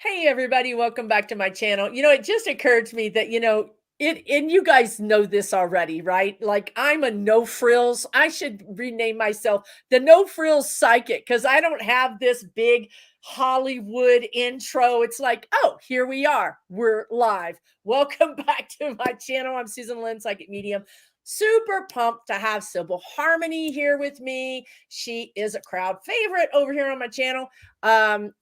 Hey everybody, welcome back to my channel. It just occurred to me that, and you guys know this already, right? Like I'm a no frills. I should rename myself the no frills psychic because I don't have this big Hollywood intro. It's like, oh, here we are. We're live. Welcome back to my channel. I'm Susan Lynn, psychic medium. Super pumped to have Sibyl Harmony here with me. She is a crowd favorite over here on my channel.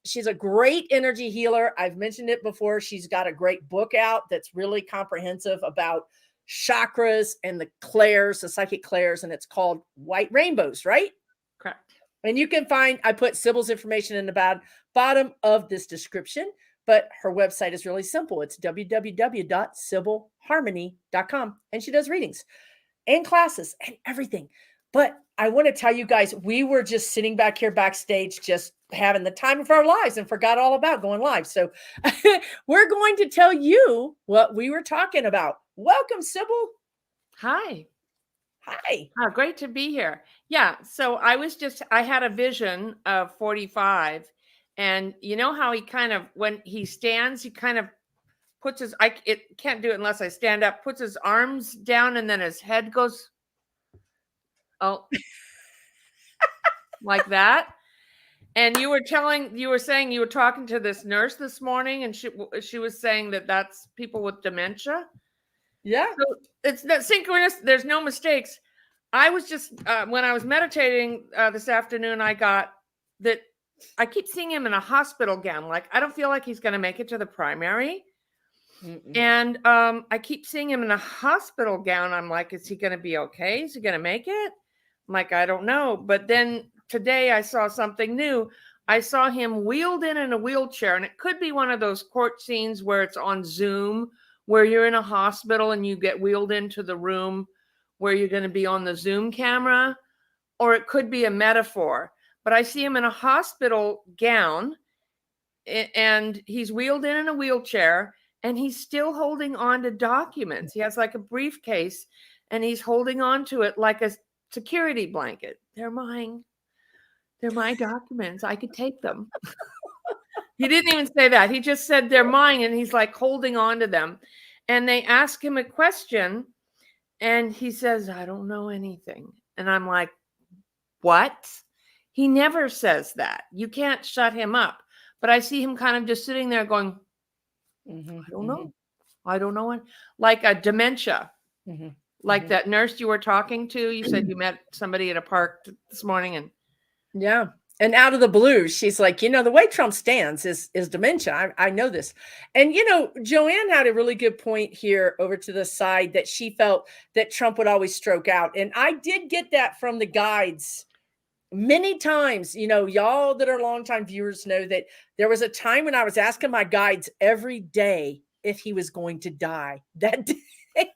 She's a great energy healer. I've mentioned it before. She's got a great book out that's really comprehensive about chakras and the clairs, the psychic clairs, and it's called White Rainbows, right? Correct. And you can find, I put Sibyl's information in the bottom of this description, but her website is really simple. It's www.sibylharmony.com. And she does readings and classes and everything. But I want to tell you guys, we were just sitting back here backstage, just having the time of our lives and forgot all about going live. So we're going to tell you what we were talking about. Welcome, Sibyl. Hi. Hi. Oh, great to be here. Yeah. So I had a vision of 45 and you know how he kind of, when he stands, he kind of puts it can't do it unless I stand up, puts his arms down and then his head goes, oh, like that. And you were saying you were talking to this nurse this morning and she was saying that that's people with dementia. Yeah. So it's not synchronous. There's no mistakes. I was just, when I was meditating this afternoon, I got that I keep seeing him in a hospital gown. Like, I don't feel like he's going to make it to the primary. Mm-mm. And I keep seeing him in a hospital gown. I'm like, is he going to be okay? Is he going to make it? I'm like, I don't know. But then today I saw something new. I saw him wheeled in a wheelchair. And it could be one of those court scenes where it's on Zoom, where you're in a hospital and you get wheeled into the room where you're going to be on the Zoom camera, or it could be a metaphor. But I see him in a hospital gown and he's wheeled in a wheelchair and he's still holding on to documents. He has like a briefcase and he's holding on to it like a security blanket. They're mine. They're my documents. I could take them. He didn't even say that. He just said they're mine and he's like holding on to them. And they ask him a question and he says, I don't know anything. And I'm like, what? He never says that. You can't shut him up. But I see him kind of just sitting there going, I don't know. I don't know. Like a dementia. Like that nurse you were talking to. You said you met somebody at a park this morning. And yeah. And out of the blue, she's like, the way Trump stands is dementia. I know this. And, Joanne had a really good point here over to the side that she felt that Trump would always stroke out. And I did get that from the guides many times. Y'all that are longtime viewers know that there was a time when I was asking my guides every day if he was going to die that day. And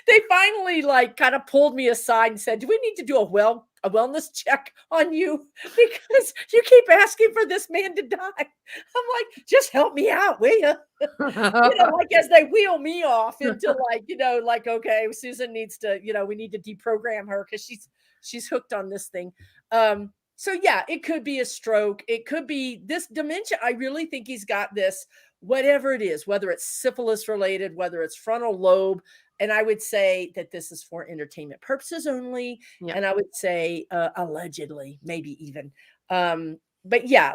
they finally like kind of pulled me aside and said, do we need to do a wellness check on you because you keep asking for this man to die? I'm like, just help me out, will you? Like as they wheel me off into like, okay, Susan needs to, we need to deprogram her because she's hooked on this thing. So yeah, it could be a stroke. It could be this dementia. I really think he's got this, whatever it is, whether it's syphilis related, whether it's frontal lobe. And I would say that this is for entertainment purposes only. Yeah. And I would say allegedly, maybe even. But yeah,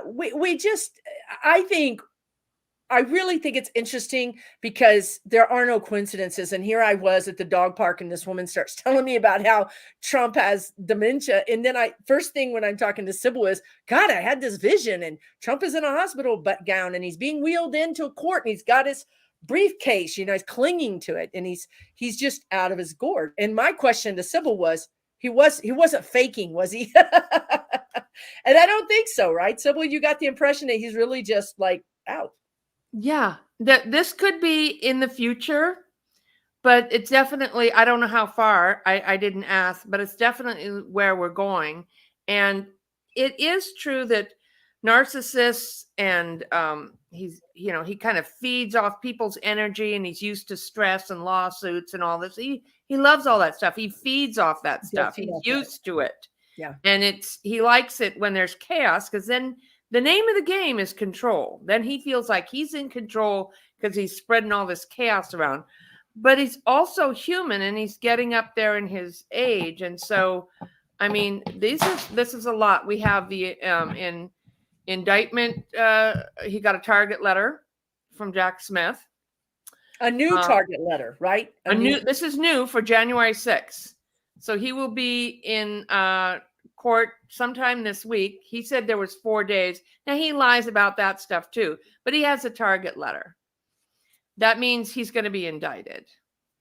I really think it's interesting because there are no coincidences. And here I was at the dog park and this woman starts telling me about how Trump has dementia. And then first thing when I'm talking to Sibyl is, God, I had this vision and Trump is in a hospital gown and he's being wheeled into a court and he's got his briefcase, he's clinging to it and he's just out of his gourd. And my question to Sibyl was, he wasn't faking, was he? And I don't think so, right? Sibyl, you got the impression that he's really just like out. Yeah, that this could be in the future, but it's definitely, I don't know how far, I didn't ask, but it's definitely where we're going. And it is true that narcissists and he kind of feeds off people's energy and he's used to stress and lawsuits and all this. He loves all that stuff. He feeds off that stuff. He's used to it. Yeah. And he likes it when there's chaos because then The name of the game is control. Then he feels like he's in control because he's spreading all this chaos around. But he's also human, and he's getting up there in his age. And so, I mean, this is a lot. We have the in indictment. He got a target letter from Jack Smith. A new target letter, right? This is new for January 6th. So he will be in court sometime this week. He said there was 4 days. Now he lies about that stuff too, but he has a target letter. That means he's going to be indicted.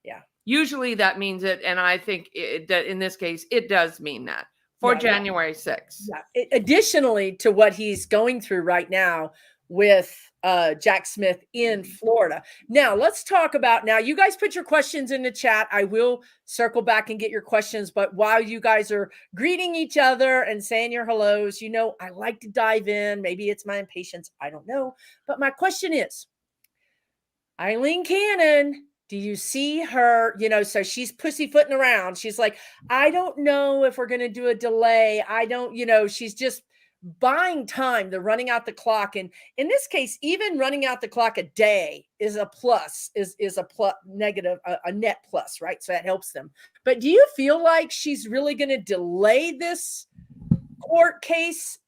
Yeah. Usually that means it, and I think that in this case it does mean that for January 6th. Yeah. Additionally to what he's going through right now with Jack Smith in Florida. Now let's talk about, now you guys put your questions in the chat. I will circle back and get your questions, but while you guys are greeting each other and saying your hellos, you know, I like to dive in. Maybe it's my impatience. I don't know. But my question is, Eileen Cannon, do you see her? You know, so she's pussyfooting around. She's like, I don't know if we're going to do a delay. I don't, you know, she's just buying time. They're running out the clock. And in this case, even running out the clock a day is a plus, is a plus negative, a net plus, right? So that helps them. But do you feel like she's really going to delay this court case?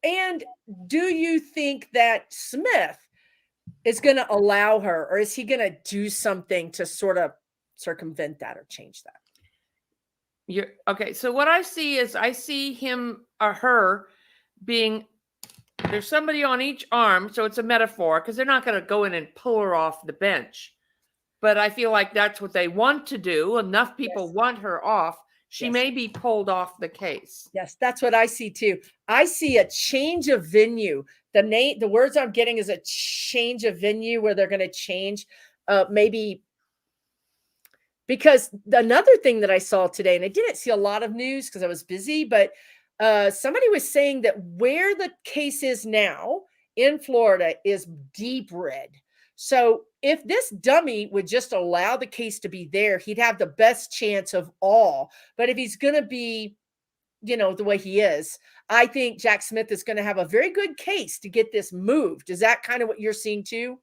And do you think that Smith is going to allow her, or is he going to do something to sort of circumvent that or change that? Okay. So what I see is I see him or her being, there's somebody on each arm. So it's a metaphor because they're not going to go in and pull her off the bench. But I feel like that's what they want to do. Enough people want her off. She may be pulled off the case. Yes, that's what I see too. I see a change of venue. The words I'm getting is a change of venue where they're going to change maybe, because another thing that I saw today, and I didn't see a lot of news because I was busy, but somebody was saying that where the case is now in Florida is deep red. So if this dummy would just allow the case to be there, he'd have the best chance of all. But if he's going to be, you know, the way he is, I think Jack Smith is going to have a very good case to get this moved. Is that kind of what you're seeing too?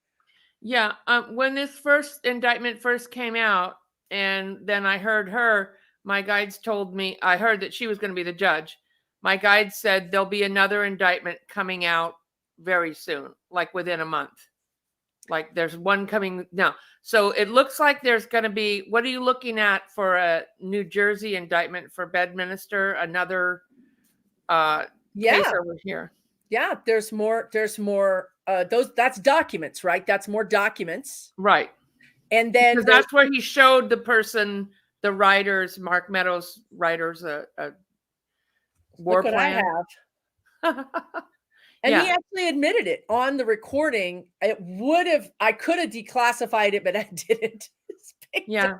Yeah. When this first indictment first came out, and then I heard her, my guides told me, I heard that she was going to be the judge. My guide said there'll be another indictment coming out very soon, like within a month. Like there's one coming now. So it looks like there's going to be, what are you looking at for a New Jersey indictment for Bedminster? Another case over here. Yeah, there's more, that's documents, right? That's more documents. Right. And then because that's where he showed the person, the writers, Mark Meadows writers, a war plan. I have. And he actually admitted it on the recording. I could have declassified it, but I didn't. Yeah.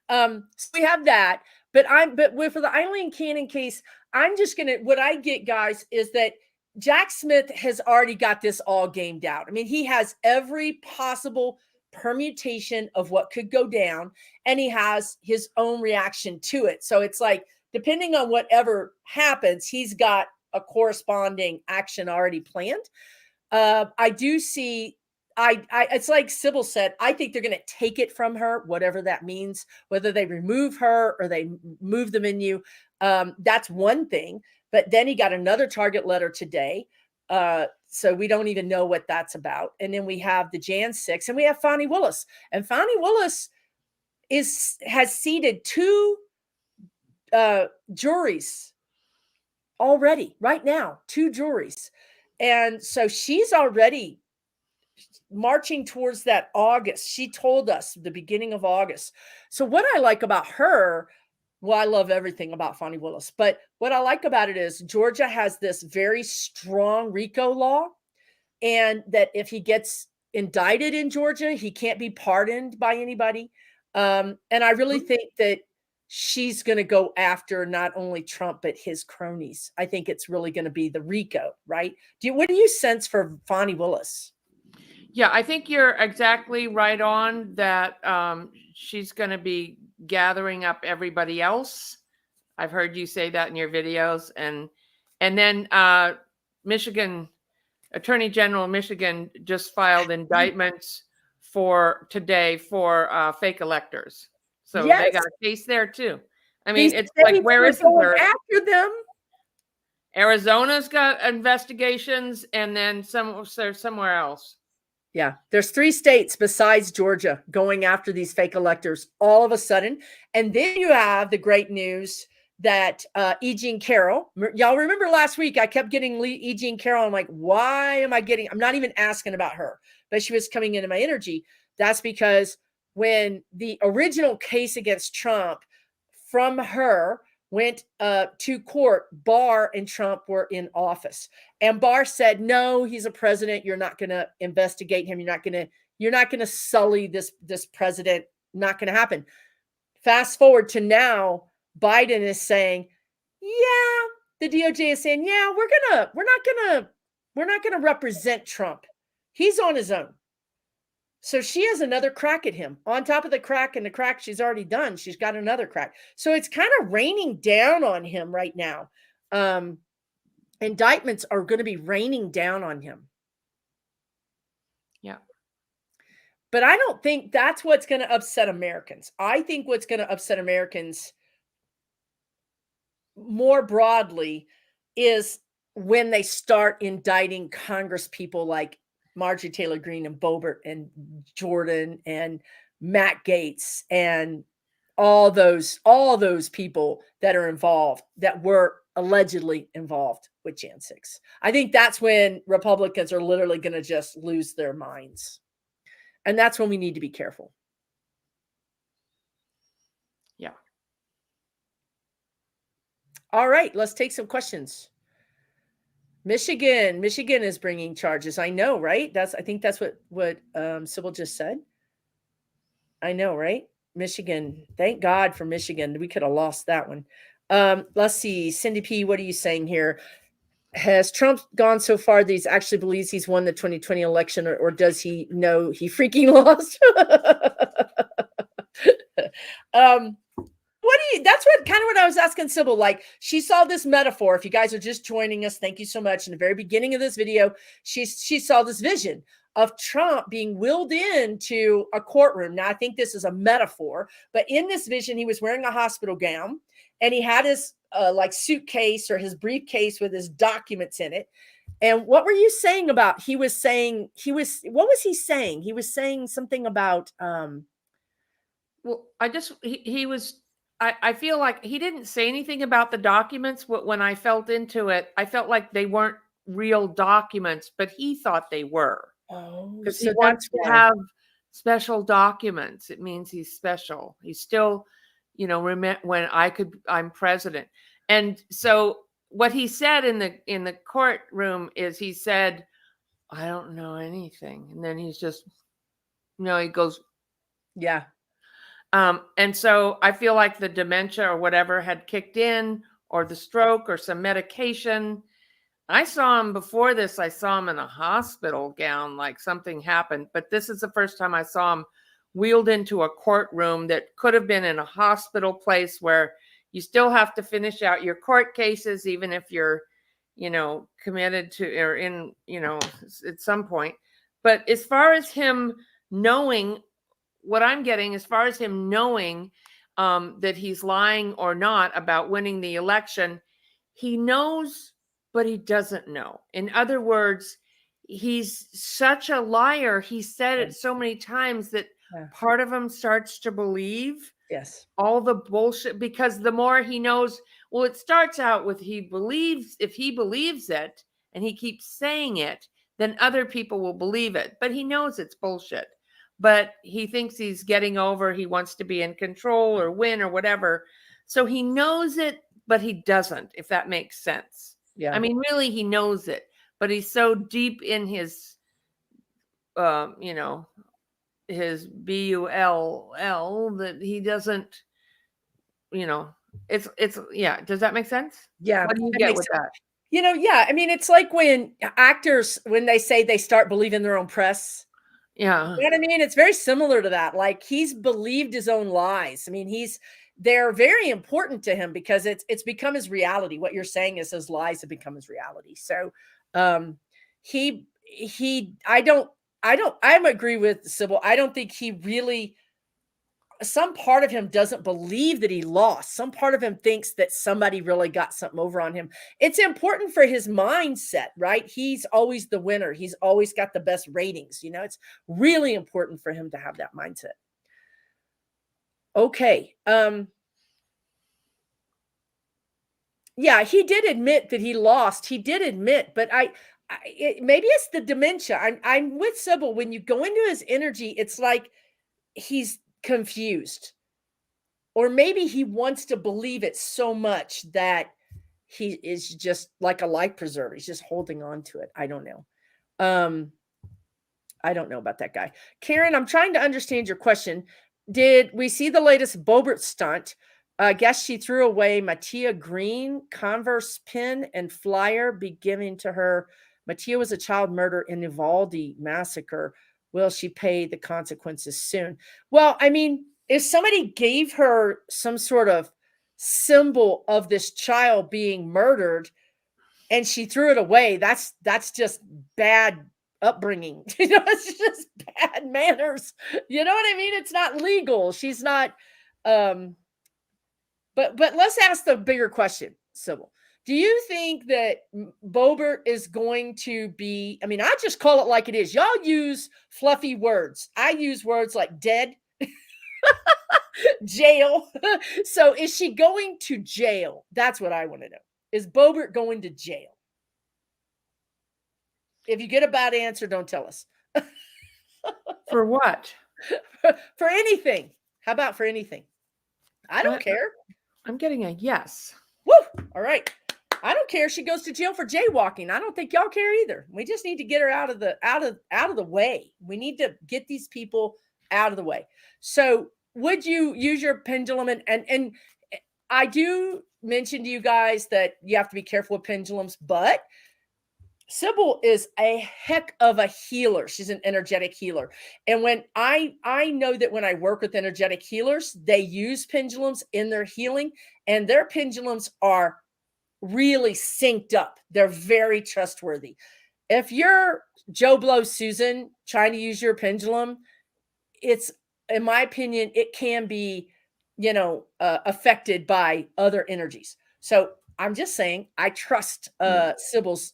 So we have that, but for the Eileen Cannon case, I'm just going to, what I get, guys, is that Jack Smith has already got this all gamed out. I mean, he has every possible permutation of what could go down, and he has his own reaction to it. So it's like, depending on whatever happens, he's got a corresponding action already planned. I do see, it's like Sibyl said, I think they're going to take it from her, whatever that means, whether they remove her or they move the menu. That's one thing. But then he got another target letter today. So we don't even know what that's about. And then we have the Jan 6, and we have Fani Willis. And Fani Willis has seated 2 juries already right now, 2 juries. And so she's already marching towards that August. She told us the beginning of August. So what I like about her, well, I love everything about Fani Willis, but what I like about it is Georgia has this very strong RICO law, and that if he gets indicted in Georgia, he can't be pardoned by anybody. And I really think that she's going to go after not only Trump, but his cronies. I think it's really going to be the RICO, right? What do you sense for Fani Willis? Yeah, I think you're exactly right on that. She's going to be gathering up everybody else. I've heard you say that in your videos. And then Michigan Attorney General of Michigan just filed indictments for today for fake electors. So Yes. they got a case there too. I mean, These it's like, states where were isn't going there? after them. Arizona's got investigations, and then somewhere else. Yeah, there's 3 states besides Georgia going after these fake electors all of a sudden. And then you have the great news that E. Jean Carroll, y'all remember last week, I kept getting E. Jean Carroll. I'm like, why am I getting, I'm not even asking about her, but she was coming into my energy. That's because when the original case against Trump from her went to court, Barr and Trump were in office. And Barr said, no, he's a president. You're not going to investigate him. You're not going to sully this president. Not going to happen. Fast forward to now, Biden is saying, yeah, the DOJ is saying, yeah, we're not going to represent Trump. He's on his own. So she has another crack at him. On top of the crack and the crack she's already done, she's got another crack. So it's kind of raining down on him right now. Indictments are going to be raining down on him. Yeah. But I don't think that's what's going to upset Americans. I think what's going to upset Americans more broadly is when they start indicting Congress people like Marjorie Taylor Greene and Boebert and Jordan and Matt Gaetz and all those people that are involved, that were allegedly involved with Jan 6. I think that's when Republicans are literally going to just lose their minds. And that's when we need to be careful. Yeah. All right, let's take some questions. Michigan is bringing charges. I know, right? I think that's what Sibyl just said. I know, right? Michigan. Thank God for Michigan. We could have lost that one. Let's see. Cindy P, what are you saying here? Has Trump gone so far that he actually believes he's won the 2020 election, or does he know he freaking lost? That's what I was asking Sibyl. Like, she saw this metaphor. If you guys are just joining us, thank you so much. In the very beginning of this video, she saw this vision of Trump being wheeled into a courtroom. Now, I think this is a metaphor, but in this vision, he was wearing a hospital gown and he had his like suitcase or his briefcase with his documents in it. And what were you saying about, what was he saying? He was saying something about, well, I feel like he didn't say anything about the documents. When I felt into it, I felt like they weren't real documents, but he thought they were. Because he wants to have special documents. It means he's special. He's still, when I'm president. And so what he said in the courtroom is, he said, I don't know anything. And then he's just, he goes, yeah. And so I feel like the dementia or whatever had kicked in, or the stroke or some medication. I saw him before this. I saw him in a hospital gown, like something happened. But this is the first time I saw him wheeled into a courtroom that could have been in a hospital place where you still have to finish out your court cases, even if you're, committed to, or in, at some point. But as far as him knowing, what I'm getting, as far as him knowing that he's lying or not about winning the election, he knows, but he doesn't know. In other words, he's such a liar. He said it so many times that part of him starts to believe all the bullshit, because the more he knows, well, it starts out with if he believes it and he keeps saying it, then other people will believe it. But he knows it's bullshit. But he thinks he's getting over, he wants to be in control or win or whatever. So he knows it, but he doesn't, if that makes sense. Yeah. I mean, really, he knows it, but he's so deep in his, his BULL that he doesn't, it's, yeah. Does that make sense? Yeah. What do you get with that? Yeah. I mean, it's like when actors, when they say they start believing their own press. Yeah. You know what I mean? It's very similar to that. Like, he's believed his own lies. I mean, they're very important to him because it's become his reality. What you're saying is his lies have become his reality. So I agree with Sybil. I don't think he really, some part of him doesn't believe that he lost. Some part of him thinks that somebody really got something over on him. It's important for his mindset, right? He's always the winner. He's always got the best ratings. It's really important for him to have that mindset. Okay. Yeah, he did admit that he lost. He did admit, but maybe it's the dementia. I'm with Sybil. When you go into his energy, it's like he's confused, or maybe he wants to believe it so much that he is just like a life preserver. He's just holding on to it. I don't know. I don't know about that guy. Karen, I'm trying to understand your question. Did we see the latest Bobert stunt? I guess she threw away Mattia Green Converse pin and flyer be given to her. Mattia was a child murder in Uvalde massacre. Will she pay the consequences soon? Well, I mean, if somebody gave her some sort of symbol of this child being murdered and she threw it away, that's just bad upbringing. It's just bad manners. You know what I mean? It's not legal. She's not but let's ask the bigger question, Sybil. Do you think that Bobert is going to be, I mean, I just call it like it is. Y'all use fluffy words. I use words like dead, jail. So is she going to jail? That's what I want to know. Is Bobert going to jail? If you get a bad answer, don't tell us. For what? For anything. How about for anything? I don't care. I'm getting a yes. Woo! All right. I don't care if she goes to jail for jaywalking. I don't think y'all care either. We just need to get her out of the way. We need to get these people out of the way. So would you use your pendulum? And I do mention to you guys that you have to be careful with pendulums, but Sybil is a heck of a healer. She's an energetic healer. And when I know that when I work with energetic healers, they use pendulums in their healing, and their pendulums are really synced up. They're very trustworthy. If you're Joe Blow Susan trying to use your pendulum, it's, in my opinion, it can be, affected by other energies. So I'm just saying, I trust Sybil's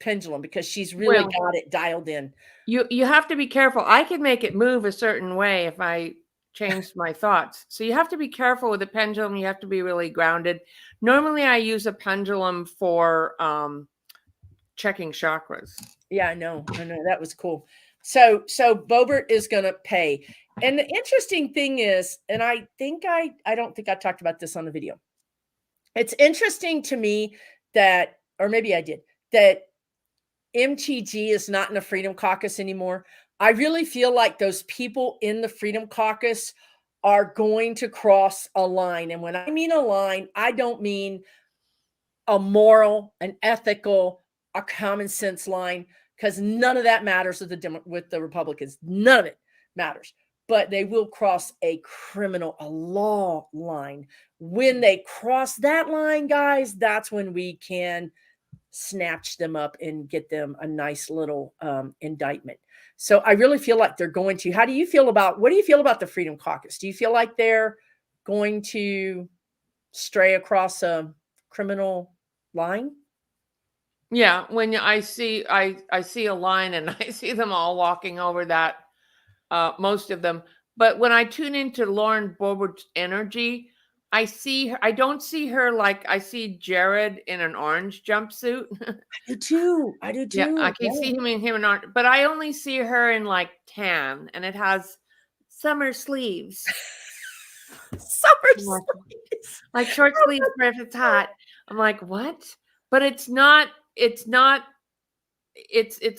pendulum because she's really got it dialed in. You have to be careful. I can make it move a certain way if I changed my thoughts. So you have to be careful with the pendulum. You have to be really grounded. Normally I use a pendulum for checking chakras. Yeah, I know. That was cool. So Bobert is going to pay. And the interesting thing is, and I don't think I talked about this on the video. It's interesting to me that, or maybe I did, that MTG is not in the Freedom Caucus anymore. I really feel like those people in the Freedom Caucus are going to cross a line. And when I mean a line, I don't mean a moral, an ethical, a common sense line, because none of that matters with the Republicans. None of it matters. But they will cross a law line. When they cross that line, guys, that's when we can snatch them up and get them a nice little indictment. So I really feel like they're going to. What do you feel about the Freedom Caucus? Do you feel like they're going to stray across a criminal line? Yeah, when I see a line and I see them all walking over that, most of them. But when I tune into Lauren Boebert's energy, I don't see her like I see Jared in an orange jumpsuit. I do too. Yeah, I can see him in orange, but I only see her in like tan, and it has summer sleeves. Sleeves. Like short sleeves, but if it's hot. I'm like, what? But it's not. It's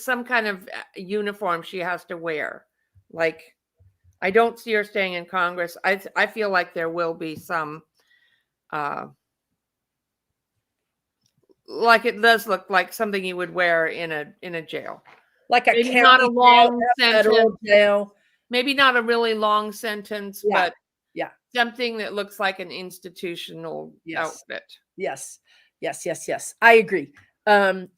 some kind of uniform she has to wear. Like, I don't see her staying in Congress. I feel like there will be some, like it does look like something you would wear in a jail. Like a maybe not a long sentence. Jail. Maybe not a really long sentence, yeah. but something that looks like an institutional outfit. Yes. I agree. And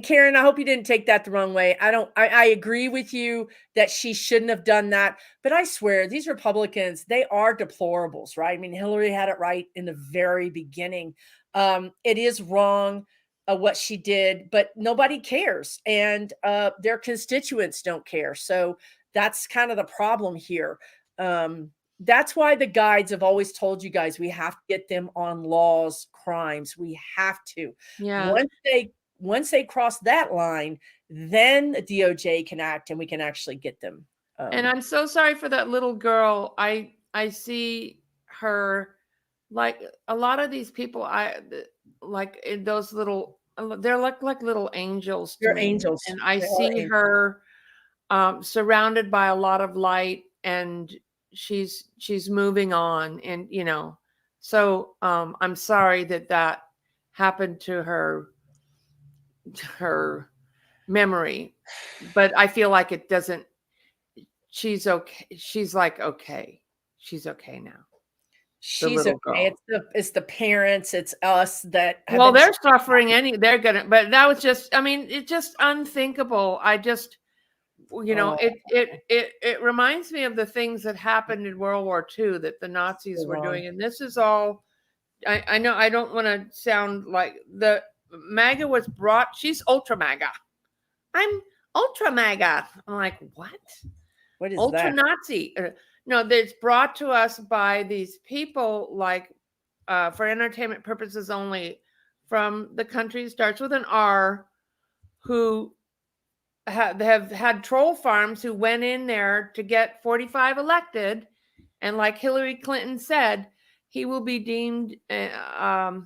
Karen, I hope you didn't take that the wrong way. I agree with you that she shouldn't have done that, but I swear these Republicans, they are deplorables, right? I mean, Hillary had it right in the very beginning. It is wrong what she did, but nobody cares, and their constituents don't care. So that's kind of the problem here. That's why the guides have always told you guys we have to get them on laws, crimes. We have to. Yeah. Once they cross that line, then the DOJ can act and we can actually get them. And I'm so sorry for that little girl. I see her, like a lot of these people, like in those little, they're like little angels to They're me. angels. And I They are see angels. her surrounded by a lot of light, and she's moving on. And so I'm sorry that happened to her memory, but I feel like it doesn't. She's okay. She's like, okay, she's okay now. The She's little okay. girl. It's the parents, it's us that have Well, been they're suffering they're gonna, but that was just, I mean, it's just unthinkable. I just, oh, it reminds me of the things that happened in World War II that the Nazis so were wrong. doing. And this is all, I know I don't want to sound like the MAGA was brought, she's ultra MAGA. I'm ultra MAGA. I'm like, what? What is Ultra that? Nazi. No, that's brought to us by these people, like for entertainment purposes only, from the country starts with an R, who have had troll farms, who went in there to get 45 elected, and like Hillary Clinton said, he will be deemed a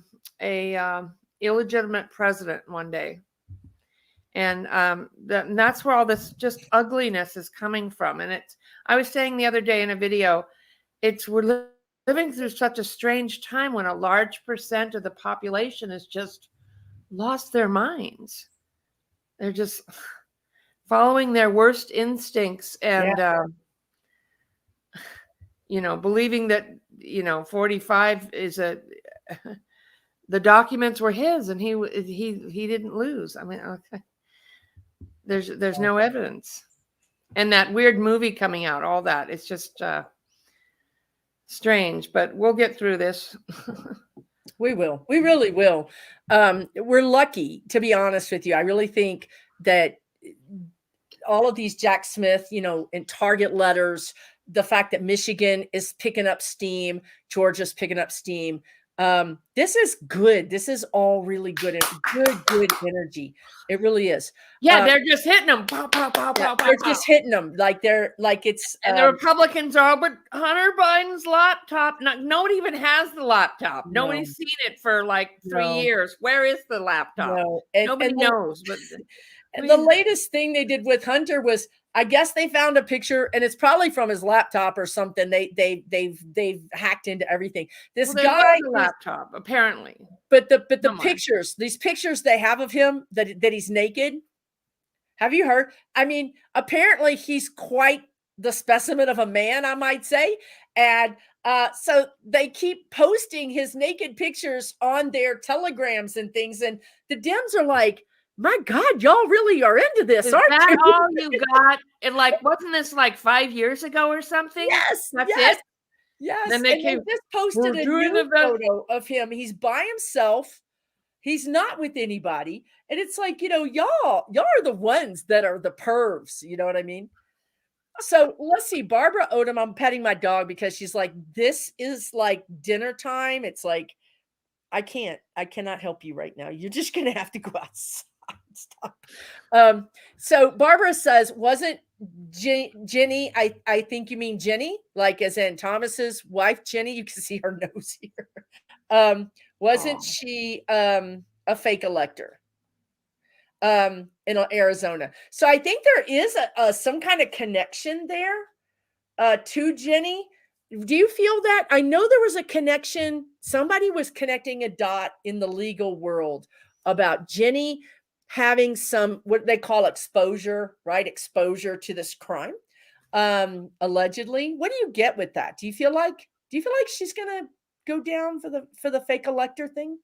illegitimate president one day. And that's where all this just ugliness is coming from. And I was saying the other day in a video, we're living through such a strange time when a large percent of the population has just lost their minds. They're just following their worst instincts, and believing that 45 is the documents were his, and he didn't lose. I mean, okay. There's no evidence. And that weird movie coming out, all that, it's just strange, but we'll get through this. We will. We really will. We're lucky, to be honest with you. I really think that all of these Jack Smith, in Target letters, the fact that Michigan is picking up steam, Georgia's picking up steam. This is good. This is all really good energy. It really is. Yeah, they're just hitting them. Pow, pow, pow, Yeah, pow, pow, they're pow. just hitting them like it's. And the Republicans are, but Hunter Biden's laptop. Nobody even has the laptop. No. Nobody's seen it for like 3 years. Where is the laptop? No. Nobody knows. But and the latest thing they did with Hunter was, I guess they found a picture, and it's probably from his laptop or something. They've hacked into everything. This guy laptop, apparently. But the pictures, these pictures they have of him that he's naked. Have you heard? I mean, apparently he's quite the specimen of a man, I might say. And so they keep posting his naked pictures on their telegrams and things. And the Dems are like, my God, y'all really are into this, aren't that you? All you got? And like, wasn't this like 5 years ago or something? Yes, that's yes, it. Yes. Then they just posted a new photo of him. He's by himself. He's not with anybody. And it's like, y'all are the ones that are the pervs. You know what I mean? So let's see. Barbara Odom, I'm petting my dog because she's like, this is like dinner time. It's like, I cannot help you right now. You're just going to have to go outside. Stop. So Barbara says, wasn't Jenny, I think you mean Jenny, like as in Thomas's wife, Jenny, you can see her nose here. Wasn't she a fake elector in Arizona? So I think there is some kind of connection there to Jenny. Do you feel that? I know there was a connection. Somebody was connecting a dot in the legal world about Jenny having some, what they call exposure, right? Exposure to this crime, allegedly. What do you get with that? Do you feel like she's going to go down for the fake elector thing?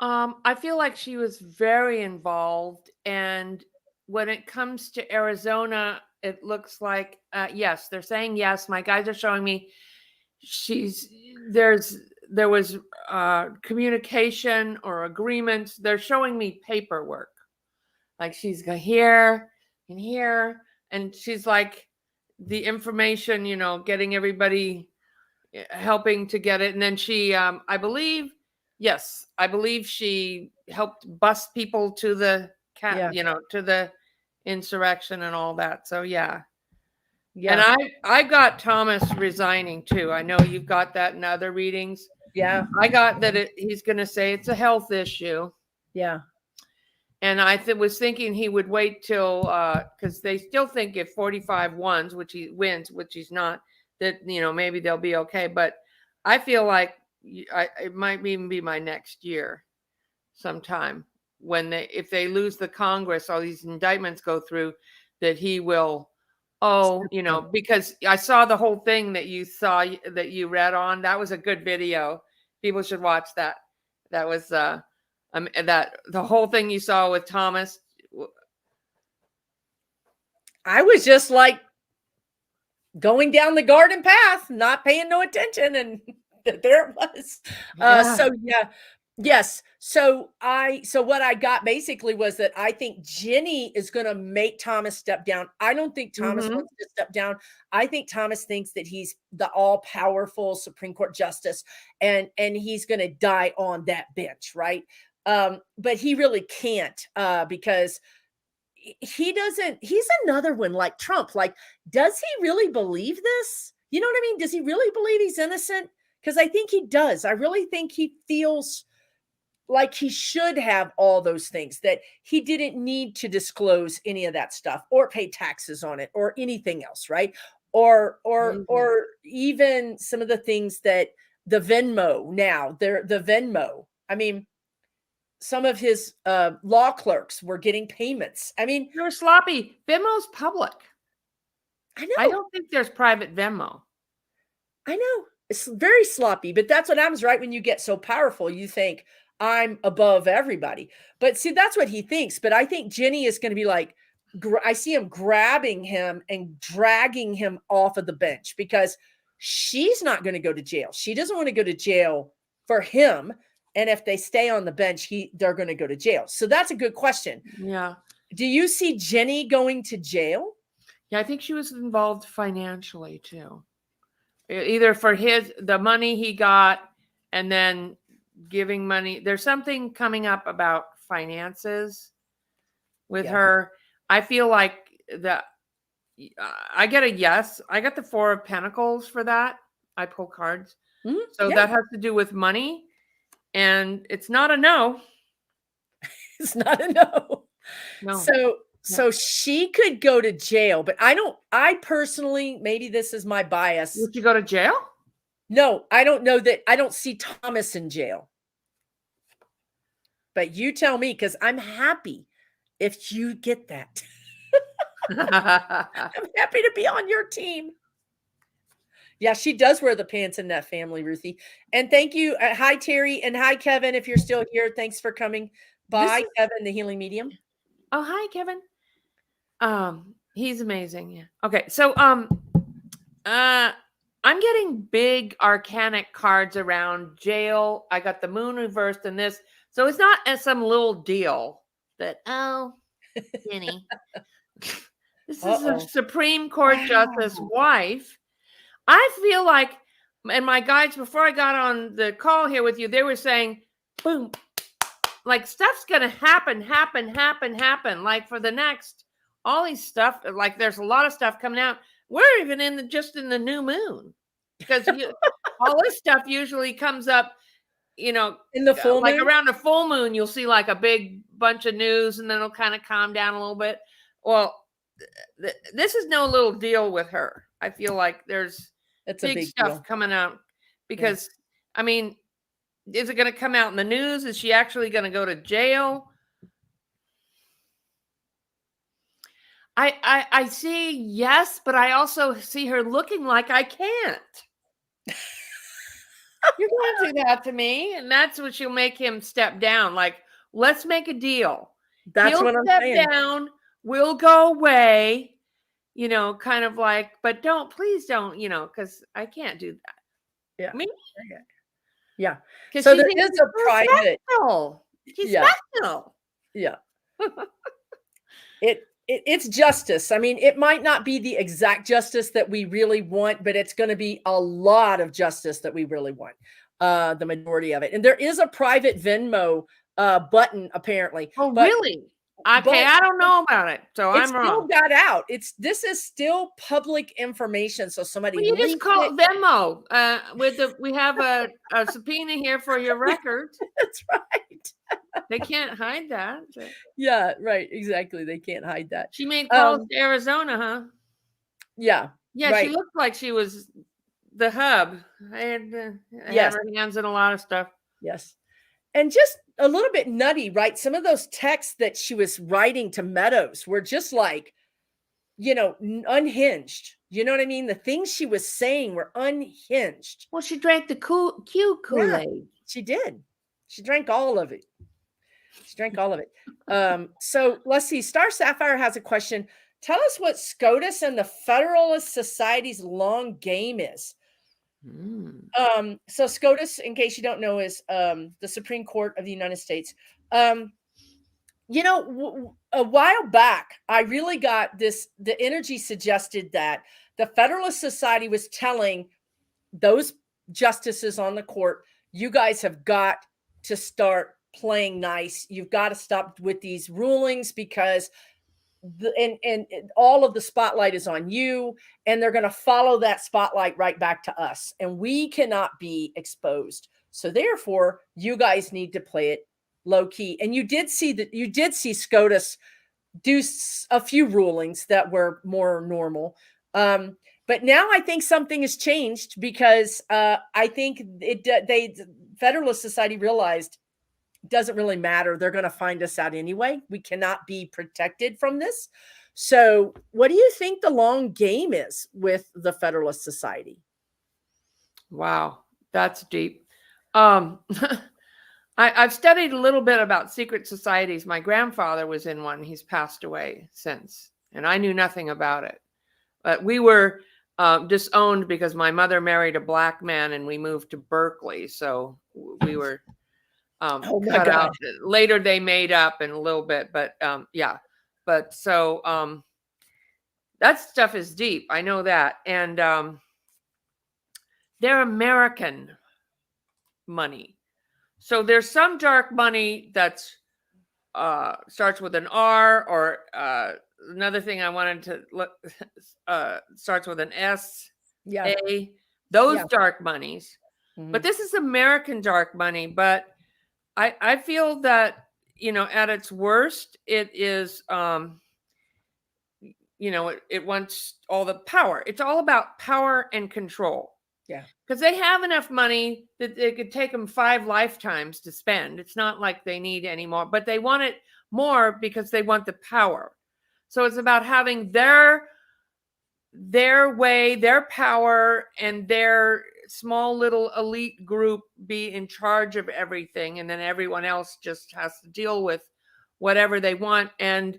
I feel like she was very involved, and when it comes to Arizona, it looks like yes, they're saying yes. My guys are showing me she's there was communication or agreements. They're showing me paperwork, like she's got here and here, and she's like the information, getting everybody helping to get it. And then she, I believe, yes, I believe she helped bus people to the Yeah. to the insurrection and all that. So yeah. And Yeah. I got Thomas resigning too. I know you've got that in other readings. Yeah. I got that he's going to say it's a health issue. Yeah. And I was thinking he would wait till because they still think if 45 wins, which he's not, that maybe they'll be okay. But I feel like it might even be my next year, sometime when if they lose the Congress, all these indictments go through, that he will. Because I saw the whole thing that you read on. That was a good video. People should watch that. That was that the whole thing you saw with Thomas. I was just like going down the garden path, not paying no attention, and there it was. So yeah, yes. So what I got basically was that I think Jenny is going to make Thomas step down. I don't think Thomas wants to step down. I think Thomas thinks that he's the all-powerful Supreme Court justice, and he's going to die on that bench, right? But he really can't because he doesn't. He's another one like Trump. Like, does he really believe this? You know what I mean? Does he really believe he's innocent? Because I think he does. I really think he feels like he should have all those things, that he didn't need to disclose any of that stuff or pay taxes on it or anything else, right? Or even some of the things that the Venmo now, the Venmo. I mean, some of his law clerks were getting payments. I mean, you're sloppy. Venmo's public. I know. I don't think there's private Venmo. I know. It's very sloppy, but that's what happens, right? When you get so powerful, you think I'm above everybody. But see, that's what he thinks. But I think Jenny is going to be like, I see him grabbing him and dragging him off of the bench because she's not going to go to jail. She doesn't want to go to jail for him. And if they stay on the bench, they're going to go to jail. So that's a good question. Yeah. Do you see Jenny going to jail? Yeah, I think she was involved financially too. Either for the money he got and then giving money. There's something coming up about finances with her. I feel like that I get a yes. I got the 4 of Pentacles for that. I pull cards. So that has to do with money. And it's not a no. It's not a no. No. So she could go to jail, but I personally, maybe this is my bias. Would you go to jail? No, I don't know that. I don't see Thomas in jail. But you tell me, because I'm happy if you get that. I'm happy to be on your team. Yeah, she does wear the pants in that family, Ruthie. And thank you. Hi, Terry. And hi, Kevin, if you're still here. Thanks for coming by. Kevin, the healing medium. Oh, hi, Kevin. He's amazing. Yeah. Okay. So, I'm getting big arcanic cards around jail. I got the moon reversed in this. So it's not some little deal that, Jenny. This is a Supreme Court justice wife. I feel like, and my guides, before I got on the call here with you, they were saying, boom, like stuff's going to happen. Like for the next, all these stuff, like there's a lot of stuff coming out. We're even just in the new moon, because all this stuff usually comes up, in the full like moon? Around the full moon, you'll see like a big bunch of news, and then it'll kind of calm down a little bit. Well, this is no little deal with her. I feel like there's big stuff coming out because, I mean, is it going to come out in the news? Is she actually going to go to jail? I see yes, but I also see her looking like I can't. You're going to do that to me. And that's what she'll make him step down. Like, let's make a deal. That's He'll what I'm step saying. down. We'll go away, kind of like, but please don't, because I can't do that. Yeah. Me? Yeah. Because So she there thinks is she's a so private. special. She's Yeah. special. Yeah. It's justice. I mean, it might not be the exact justice that we really want, but it's going to be a lot of justice that we really want. The majority of it. And there is a private Venmo button apparently. Oh, But really? Okay, but I don't know about it, so it I'm still wrong. got out. This is still public information. So somebody Well, you just leaked call it. Venmo. We have a subpoena here for your records. That's right. They can't hide that. Yeah, right. Exactly. They can't hide that. She made calls to Arizona, huh? Yeah. Yeah, right. she looked like she was the hub. I had Yes. her hands in a lot of stuff. Yes. And just a little bit nutty, right? Some of those texts that she was writing to Meadows were just like, unhinged. You know what I mean? The things she was saying were unhinged. Well, she drank the Kool-Aid. Yeah, she did. She drank all of it. So let's see. Star Sapphire has a question. Tell us what SCOTUS and the Federalist Society's long game is. So SCOTUS, in case you don't know, is the Supreme Court of the United States. A while back, I really got this. The energy suggested that the Federalist Society was telling those justices on the court, you guys have got to start playing nice. You've got to stop with these rulings because and all of the spotlight is on you, and they're going to follow that spotlight right back to us, and we cannot be exposed. So therefore, you guys need to play it low key. And you did see SCOTUS do a few rulings that were more normal. But now I think something has changed because I think Federalist Society realized it doesn't really matter. They're going to find us out anyway. We cannot be protected from this. So what do you think the long game is with the Federalist Society? Wow, that's deep. I've studied a little bit about secret societies. My grandfather was in one. He's passed away since, and I knew nothing about it. But we were disowned because my mother married a black man, and we moved to Berkeley. So we were cut out. Later, they made up in a little bit, but yeah. But so that stuff is deep. I know that, and they're American money. So there's some dark money that's starts with an R, or another thing I wanted to look starts with an S. Yeah. Those dark monies. Mm-hmm. But this is American dark money. But I feel that, at its worst, it is, it wants all the power. It's all about power and control. Yeah. Because they have enough money that it could take them 5 lifetimes to spend. It's not like they need any more, but they want it more because they want the power. So it's about having their way, their power, and their small little elite group be in charge of everything. And then everyone else just has to deal with whatever they want. And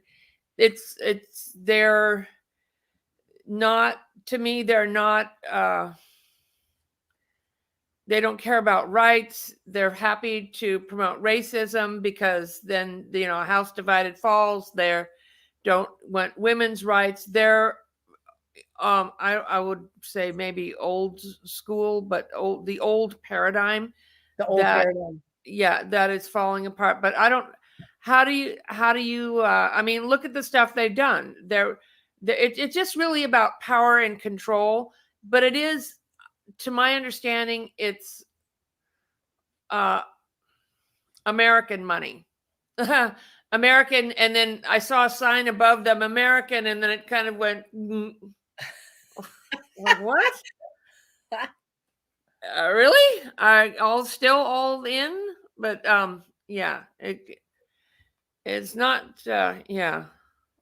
they're not, to me, they're not, they don't care about rights. They're happy to promote racism because then, a house divided falls. They don't want women's rights. They're, I would say maybe old school, but the old paradigm. The old paradigm. Yeah, that is falling apart. But I don't. How do you? I mean, look at the stuff they've done. It's just really about power and control. But it is, to my understanding, it's American money. American, and then I saw a sign above them, American, and then it kind of went, like, what? Really? Are still all in? But yeah, it's not. Yeah.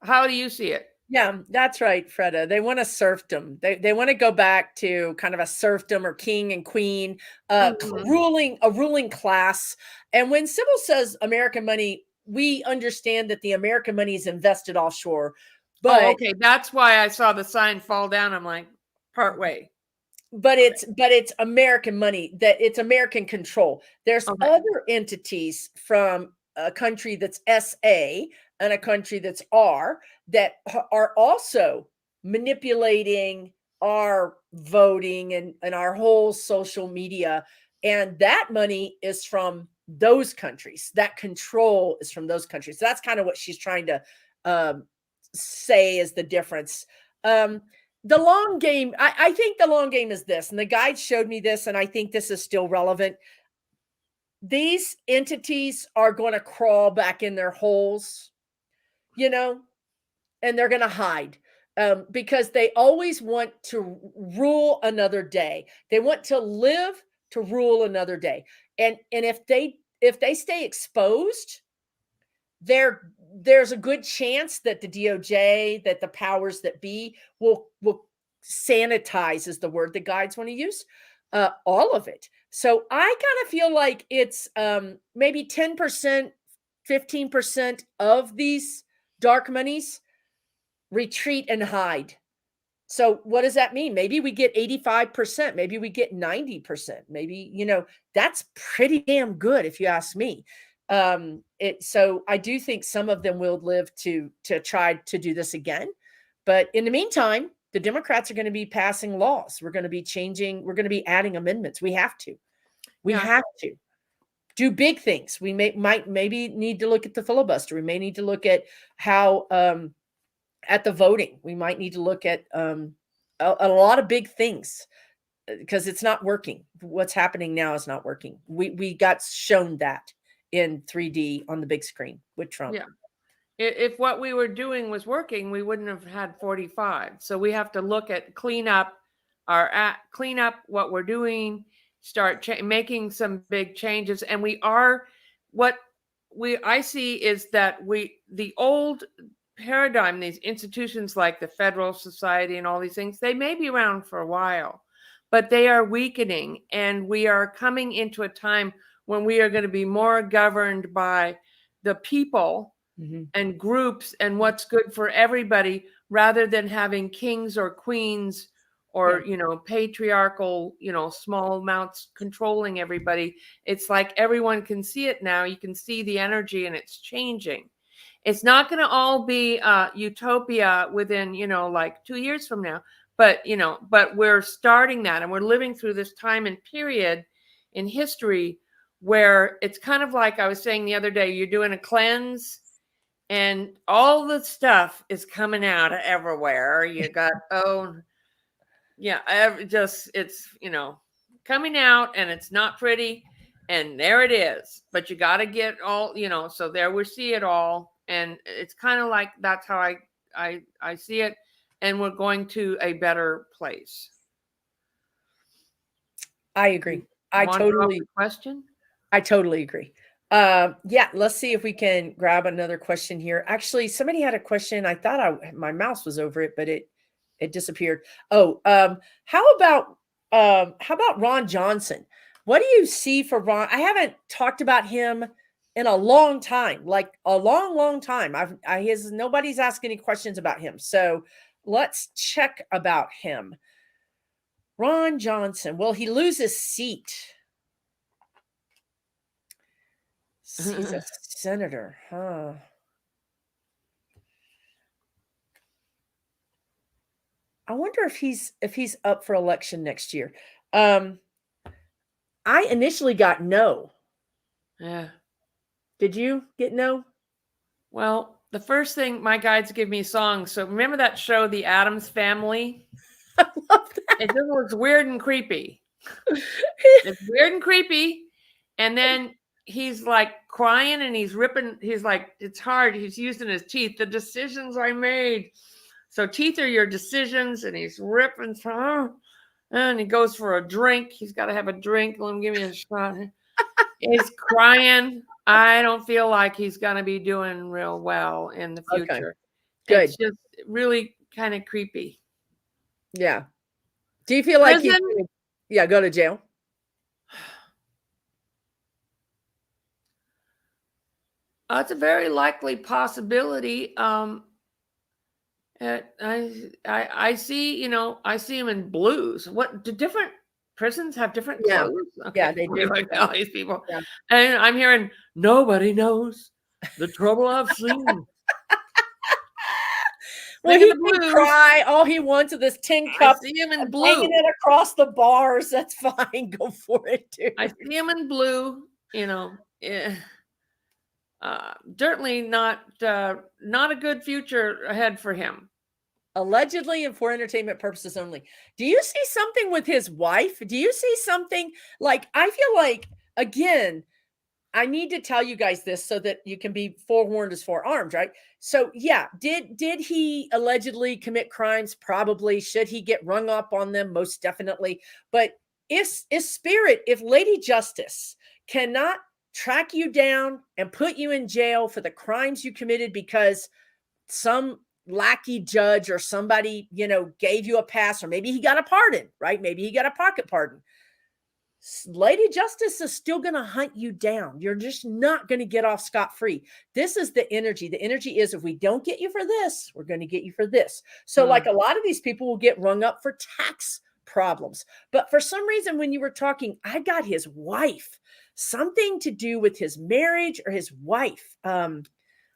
How do you see it? Yeah, that's right, Freda. They want a serfdom. They want to go back to kind of a serfdom or king and queen, Mhm. ruling a ruling class. And when Sybil says American money, we understand that the American money is invested offshore, Oh, but okay. That's why I saw the sign fall down. I'm like, part way. Okay. it's American money, that it's American control. There's Okay. other entities from a country that's SA and a country that's R that are also manipulating our voting and our whole social media. And that money is from those countries. That control is from those countries. So that's kind of what she's trying to um, say is the difference. The long game, I think the long game is this, and the guide showed me this, and I think this is still relevant. These entities are going to crawl back in their holes, you know, and they're going to hide because they always want to rule another day. They want to live to rule another day, and if they stay exposed, there's a good chance that the DOJ, that the powers that be will sanitize is the word the guides want to use, all of it. So I kind of feel like it's maybe 10%, 15% of these dark monies retreat and hide. So what does that mean? Maybe we get 85%, maybe we get 90%, maybe, that's pretty damn good if you ask me. So I do think some of them will live to try to do this again. But in the meantime, the Democrats are going to be passing laws. We're going to be changing, we're going to be adding amendments. We have to. We Yeah. have to do big things. We might maybe need to look at the filibuster. We may need to look at how at the voting. We might need to look at a lot of big things because it's not working. What's happening now is not working. We got shown that in 3D on the big screen with Trump. Yeah. If what we were doing was working, we wouldn't have had 45. So we have to look at clean up what we're doing, start making some big changes. And what I see is that the old paradigm, these institutions like the Federal Society and all these things, they may be around for a while, but they are weakening. And we are coming into a time when we are going to be more governed by the people and groups and what's good for everybody, rather than having kings or queens or patriarchal small amounts controlling everybody. It's like everyone can see it now. You can see the energy, and it's changing. It's not going to all be utopia within like 2 years from now, but we're starting that, and we're living through this time and period in history where it's kind of like I was saying the other day, you're doing a cleanse and all the stuff is coming out everywhere. You got, it's, coming out, and it's not pretty. And there it is. But you got to get all, so there we see it all. And it's kind of like that's how I see it. And we're going to a better place. I agree. I totally agree. Yeah, let's see if we can grab another question here. Actually, somebody had a question. I thought my mouse was over it, but it disappeared. Oh, how about Ron Johnson? What do you see for Ron? I haven't talked about him in a long time, like a long time. Nobody's asked any questions about him. So let's check about him. Ron Johnson. Will he lose his seat? He's a senator, huh? I wonder if he's up for election next year. I initially got no. Yeah. Did you get no? Well, the first thing, my guides give me songs. So remember that show, The Addams Family? I love that. It just looks weird and creepy. It's weird and creepy. And then he's like crying and he's ripping. He's like, it's hard. He's using his teeth. The decisions I made. So teeth are your decisions. And he's ripping. And he goes for a drink. He's got to have a drink. Let him give me a shot. He's crying. I don't feel like he's going to be doing real well in the future. Good. It's just really kind of creepy. Yeah. Do you feel like he's Prison? gonna, yeah, go to jail? It's a very likely possibility. I see, I see him in blues. What do different prisons have different Yeah. clothes? Yeah, Okay, they we do. like all these people, Yeah. and I'm hearing nobody knows the trouble I've seen. Well, Look at he the can blues. cry. All he wants is this tin I cup see him in and hanging blue. it across the bars. That's fine. Go for it, I dude. see him in blue. Eh, certainly not a good future ahead for him. Allegedly and for entertainment purposes only. Do you see something with his wife? Do you see something like I feel like again, I need to tell you guys this so that you can be forewarned as forearmed, right? So yeah, did he allegedly commit crimes? Probably. Should he get rung up on them? Most definitely. But if Lady Justice cannot track you down and put you in jail for the crimes you committed because some lackey judge or somebody, gave you a pass, or maybe he got a pardon, right? Maybe he got a pocket pardon. Lady Justice is still going to hunt you down. You're just not going to get off scot-free. This is the energy. The energy is if we don't get you for this, we're going to get you for this. So, like a lot of these people will get rung up for tax problems. But for some reason, when you were talking, I got his wife, something to do with his marriage or his wife. Does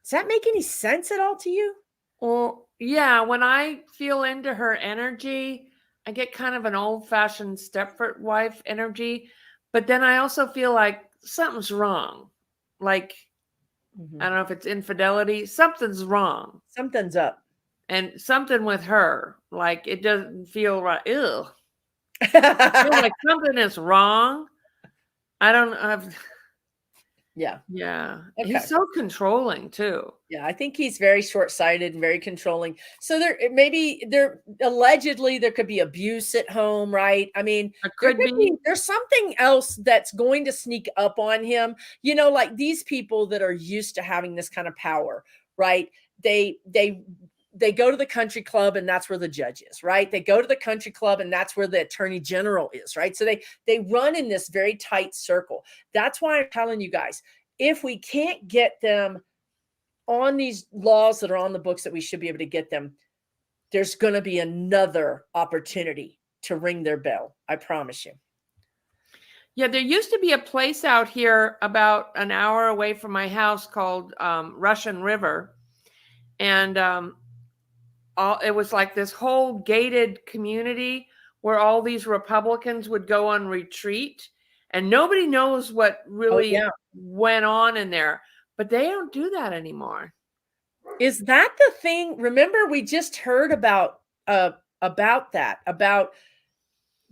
that make any sense at all to you? Well, yeah, when I feel into her energy, I get kind of an old-fashioned Stepford wife energy, but then I also feel like something's wrong. Like, I don't know if it's infidelity, something's wrong. Something's up. And something with her, like it doesn't feel right. Ew. I feel like something is wrong. I don't know. Yeah. Yeah. Okay. He's so controlling too. Yeah, I think he's very short-sighted and very controlling. So there allegedly there could be abuse at home, right? I mean, It could be. there's something else that's going to sneak up on him. Like these people that are used to having this kind of power, right? They go to the country club and that's where the judge is, right? They go to the country club and that's where the attorney general is, right? So they run in this very tight circle. That's why I'm telling you guys, if we can't get them on these laws that are on the books that we should be able to get them, there's going to be another opportunity to ring their bell. I promise you. Yeah, there used to be a place out here about an hour away from my house called Russian River. And it was like this whole gated community where all these Republicans would go on retreat. And nobody knows what really went on in there. But they don't do that anymore. Is that the thing? Remember, we just heard about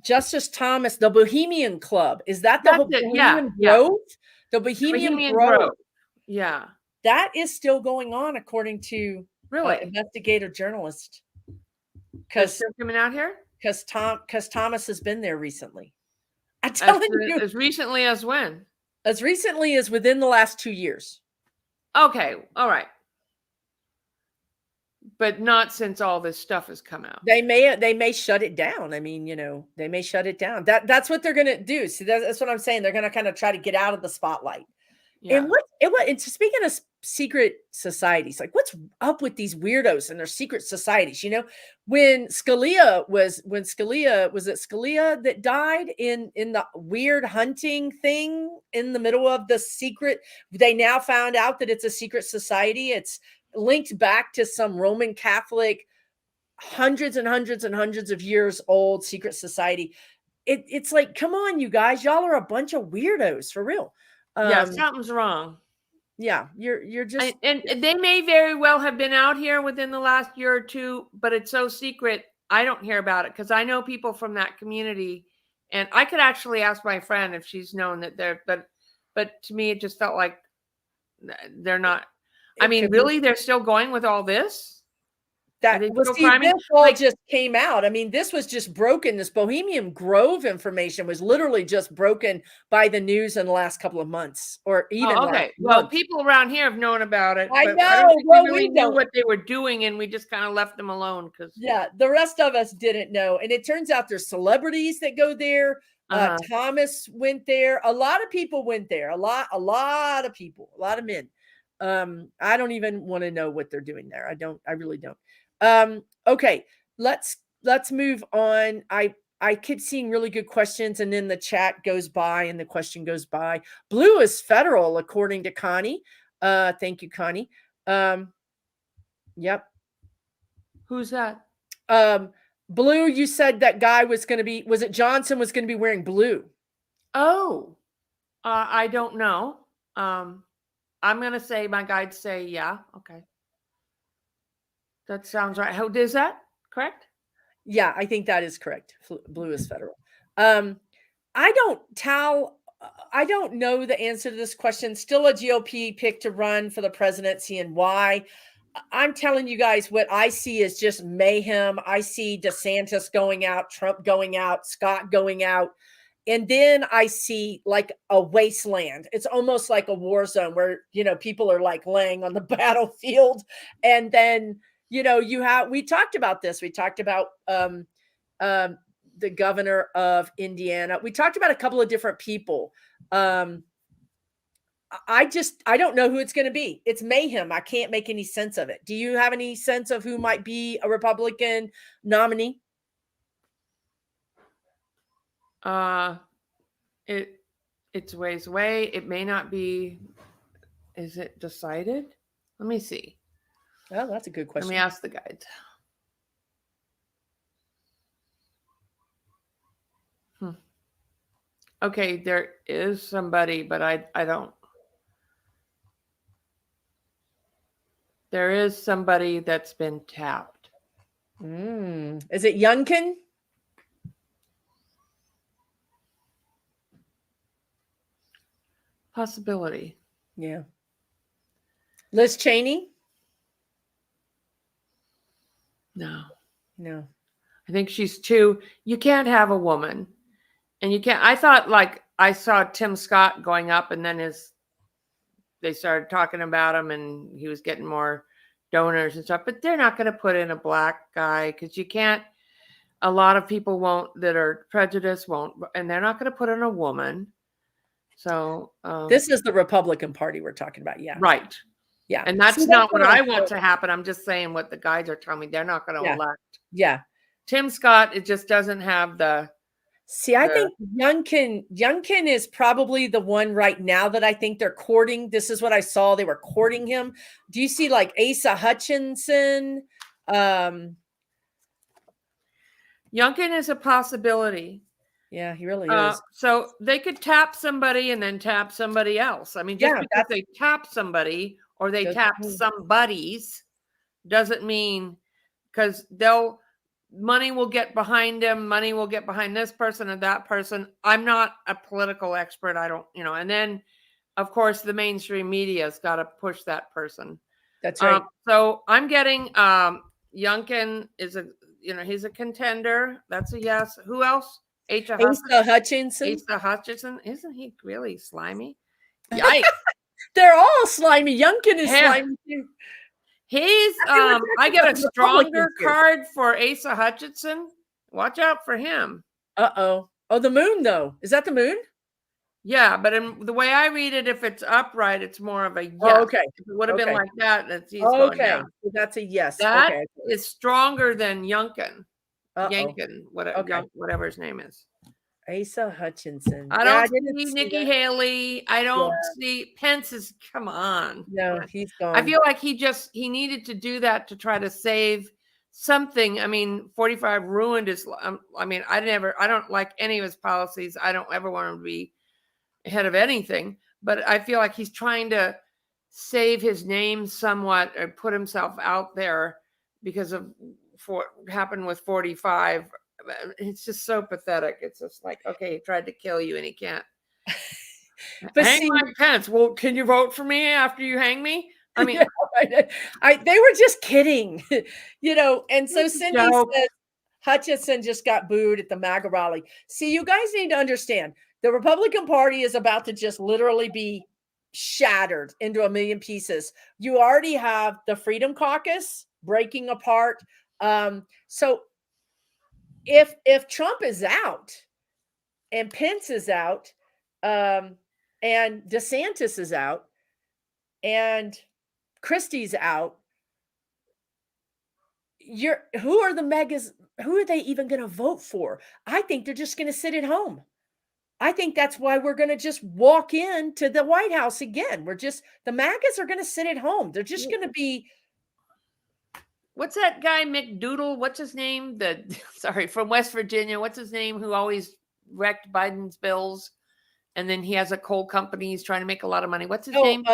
Justice Thomas, the Bohemian Club. Is that the Bohemian Grove? The Bohemian Grove. Yeah. That is still going on, according to investigative journalist. Because still coming out here? Because Thomas has been there recently. I'm telling you. As recently as when? As recently as within the last 2 years. Okay. All right. But not since all this stuff has come out. They may shut it down. I mean, they may shut it down. That's what they're going to do. See, that's what I'm saying. They're going to kind of try to get out of the spotlight. Yeah. And speaking of secret societies, like what's up with these weirdos and their secret societies? When Scalia was it Scalia that died in the weird hunting thing in the middle of the secret? They now found out that it's a secret society. It's linked back to some Roman Catholic, hundreds and hundreds and hundreds of years old secret society. It's like, come on, you guys, y'all are a bunch of weirdos for real. Yeah, something's wrong. Yeah, you're just and they may very well have been out here within the last year or two, but it's so secret I don't hear about it because I know people from that community, and I could actually ask my friend if she's known that they're. But to me, it just felt like they're not. I mean, really, they're still going with all this? That they well, still see, climbing? this all Like, just came out. I mean, this was just broken. This Bohemian Grove information was literally just broken by the news in the last couple of months, or even oh, last okay. Well, month. people around here have known about it, I but I don't know. think we Well, really we knew don't. what they were doing, and we just kind of left them alone because. Yeah, the rest of us didn't know. And it turns out there's celebrities that go there. Thomas went there. A lot of people went there. A lot of people, a lot of men. I don't even want to know what they're doing there. I really don't. Okay, let's move on. I keep seeing really good questions, and then the chat goes by and the question goes by. Blue is federal, according to Connie. Thank you, Connie. Yep. Who's that? Blue, you said that guy was going to be, was it Johnson was going to be wearing blue? Oh, I don't know. I'm going to say, my guides say, yeah. Okay. That sounds right. How is that correct? Yeah, I think that is correct. Blue is federal. I don't know the answer to this question. Still a GOP pick to run for the presidency, and why. I'm telling you guys, what I see is just mayhem. I see DeSantis going out, Trump going out, Scott going out. And then I see like a wasteland. It's almost like a war zone where, people are like laying on the battlefield. And then, we talked about this. We talked about the governor of Indiana. We talked about a couple of different people. I don't know who it's going to be. It's mayhem. I can't make any sense of it. Do you have any sense of who might be a Republican nominee? It's ways away. It may not be. Is it decided? Let me see. Oh, that's a good question. Let me ask the guides. Okay, there is somebody, but I don't. There is somebody that's been tapped. Is it Youngkin? Possibility. Yeah. Liz Cheney? No. I think she's too. You can't have a woman, and you can't. I thought like I saw Tim Scott going up, and then they started talking about him, and he was getting more donors and stuff. But they're not going to put in a black guy because you can't. A lot of people won't that are prejudiced won't, and they're not going to put in a woman. So this is the Republican Party we're talking about. Yeah. Right. Yeah. And that's not what I want to happen. I'm just saying what the guys are telling me. They're not going to elect. Yeah. Tim Scott, it just doesn't have the. See, I think Youngkin is probably the one right now that I think they're courting. This is what I saw. They were courting him. Do you see like Asa Hutchinson? Youngkin is a possibility. Yeah, he really is. So they could tap somebody and then tap somebody else. I mean, just because they tap somebody or they tap somebody's doesn't mean because money will get behind them. Money will get behind this person and that person. I'm not a political expert. I don't, and then of course the mainstream media's got to push that person. That's right. So I'm getting Youngkin is he's a contender. That's a yes. Who else? Asa Hutchinson. Asa Hutchinson. Isn't he really slimy? Yikes. They're all slimy. Youngkin is slimy too. He's I get a stronger card for Asa Hutchinson. Watch out for him. Oh, the moon though. Is that the moon? Yeah, but in the way I read it, if it's upright, it's more of a yes. Oh, okay. If it would have been like that, he's going down. So that's a yes. That is stronger than Youngkin. Youngkin, whatever his name is. Asa Hutchinson. I don't see Nikki Haley. I don't see Pence is, come on. No, he's gone. I feel like he needed to do that to try to save something. I mean, 45 ruined his, I mean, I don't like any of his policies. I don't ever want him to be ahead of anything, but I feel like he's trying to save his name somewhat or put himself out there because of what happened with 45. It's just so pathetic. It's just like, okay, he tried to kill you and he can't. But hang Mike Pence. Well, can you vote for me after you hang me? I mean, They were just kidding, and so Cindy Joke. says Hutchinson just got booed at the MAGA rally. See, you guys need to understand the Republican Party is about to just literally be shattered into a million pieces. You already have the Freedom Caucus breaking apart. So if Trump is out and Pence is out, and DeSantis is out, and Christie's out, who are the megas? Who are they even going to vote for? I think they're just going to sit at home. I think that's why we're going to just walk into the White House again. The MAGAs are going to sit at home. They're just going to be. What's that guy, McDoodle? What's his name? From West Virginia. What's his name? Who always wrecked Biden's bills. And then he has a coal company. He's trying to make a lot of money. What's his name?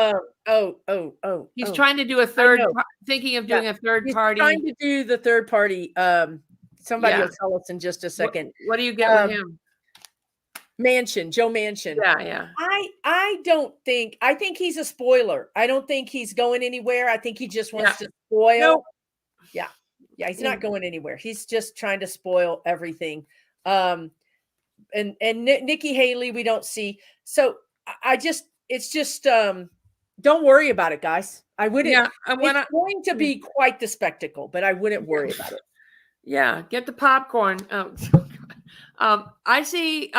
He's trying to do a thinking of doing a third party. He's trying to do the third party. Somebody will tell us in just a second. What do you get with him? Joe Manchin. Yeah. I think he's a spoiler. I don't think he's going anywhere. I think he just wants to spoil. Nope. Yeah, he's not going anywhere. He's just trying to spoil everything. And Nikki Haley, we don't see. So it's just don't worry about it, guys. I wouldn't. Yeah, it's going to be quite the spectacle, but I wouldn't worry about it. Yeah, get the popcorn. I see.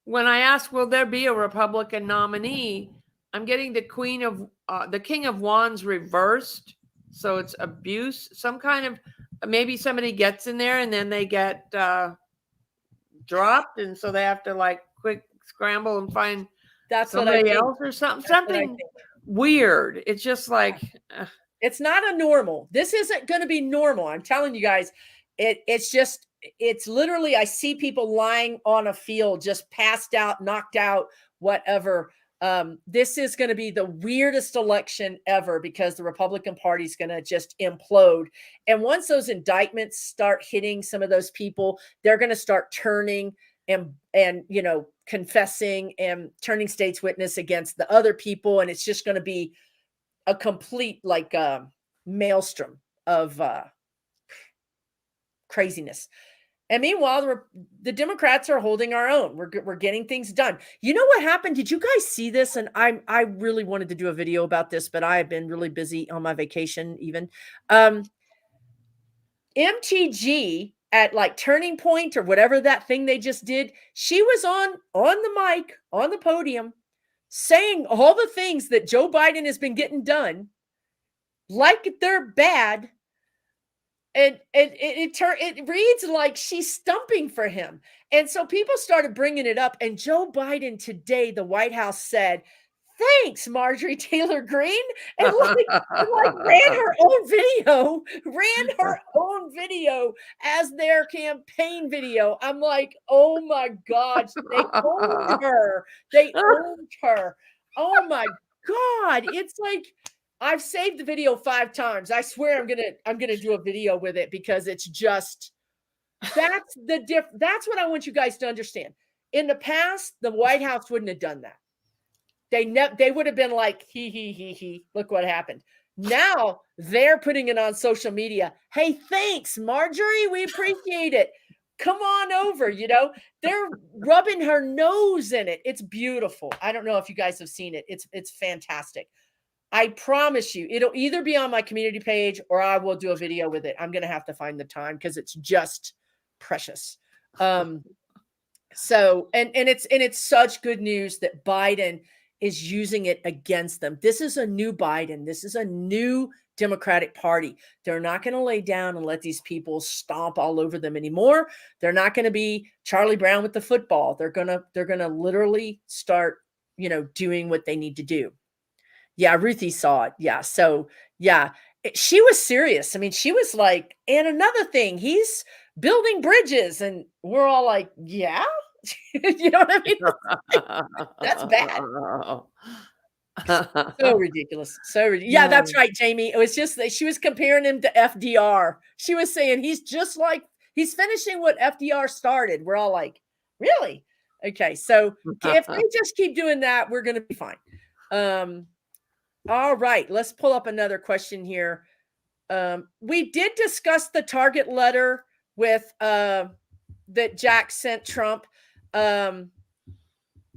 When I ask, will there be a Republican nominee? I'm getting the King of Wands reversed. So it's abuse, some kind of, maybe somebody gets in there and then they get dropped. And so they have to quick scramble and find somebody else or something. Something weird. It's just it's not a normal. This isn't going to be normal. I'm telling you guys, it's literally, I see people lying on a field, just passed out, knocked out, whatever. This is going to be the weirdest election ever because the Republican Party is going to just implode. And once those indictments start hitting some of those people, they're going to start turning and confessing and turning state's witness against the other people. And it's just going to be a complete maelstrom of craziness. And meanwhile, the Democrats are holding our own. We're getting things done. You know what happened? Did you guys see this? And I really wanted to do a video about this, but I have been really busy on my vacation even. MTG at Turning Point or whatever that thing they just did, she was on the mic, on the podium, saying all the things that Joe Biden has been getting done, like they're bad. And it reads like she's stumping for him. And so people started bringing it up. And Joe Biden today, the White House said, thanks, Marjorie Taylor Greene. And ran her own video as their campaign video. I'm like, oh my gosh, they owned her. Oh my God. It's like, I've saved the video 5 times. I swear I'm gonna do a video with it because it's just that's what I want you guys to understand. In the past, the White House wouldn't have done that. They would have been like, he. Look what happened. Now they're putting it on social media. Hey, thanks, Marjorie. We appreciate it. Come on over. They're rubbing her nose in it. It's beautiful. I don't know if you guys have seen it. It's fantastic. I promise you, it'll either be on my community page or I will do a video with it. I'm going to have to find the time because it's just precious. So it's such good news that Biden is using it against them. This is a new Biden. This is a new Democratic Party. They're not going to lay down and let these people stomp all over them anymore. They're not going to be Charlie Brown with the football. They're going to literally start, doing what they need to do. Yeah, Ruthie saw it. Yeah. So, yeah, she was serious. I mean, she was like, and another thing, he's building bridges. And we're all like, yeah, you know what I mean? That's bad. So ridiculous. Yeah, that's right, Jamie. It was just that she was comparing him to FDR. She was saying he's finishing what FDR started. We're all like, really? Okay. So if they just keep doing that, we're going to be fine. All right, let's pull up another question here. We did discuss the target letter with that Jack sent Trump a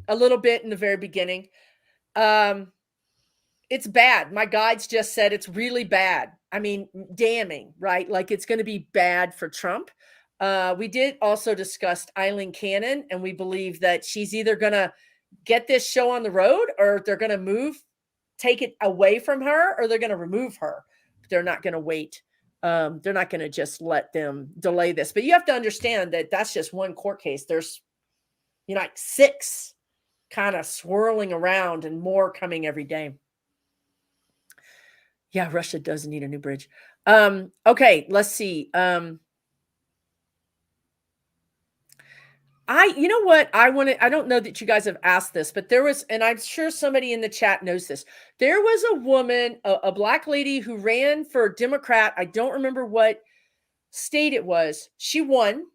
little bit in the very beginning. It's bad. My guides just said it's really bad. I mean, damning, right? Like it's going to be bad for Trump. We did also discuss Eileen Cannon, and we believe that she's either going to get this show on the road or they're going to take it away from her, or they're going to remove her. They're not going to wait. They're not going to just let them delay this. But you have to understand that that's just one court case. There's, like 6 kind of swirling around and more coming every day. Yeah, Russia does need a new bridge. Okay, let's see. You know what? I don't know that you guys have asked this, but there was, and I'm sure somebody in the chat knows this. There was a woman, a black lady who ran for Democrat. I don't remember what state it was. She won.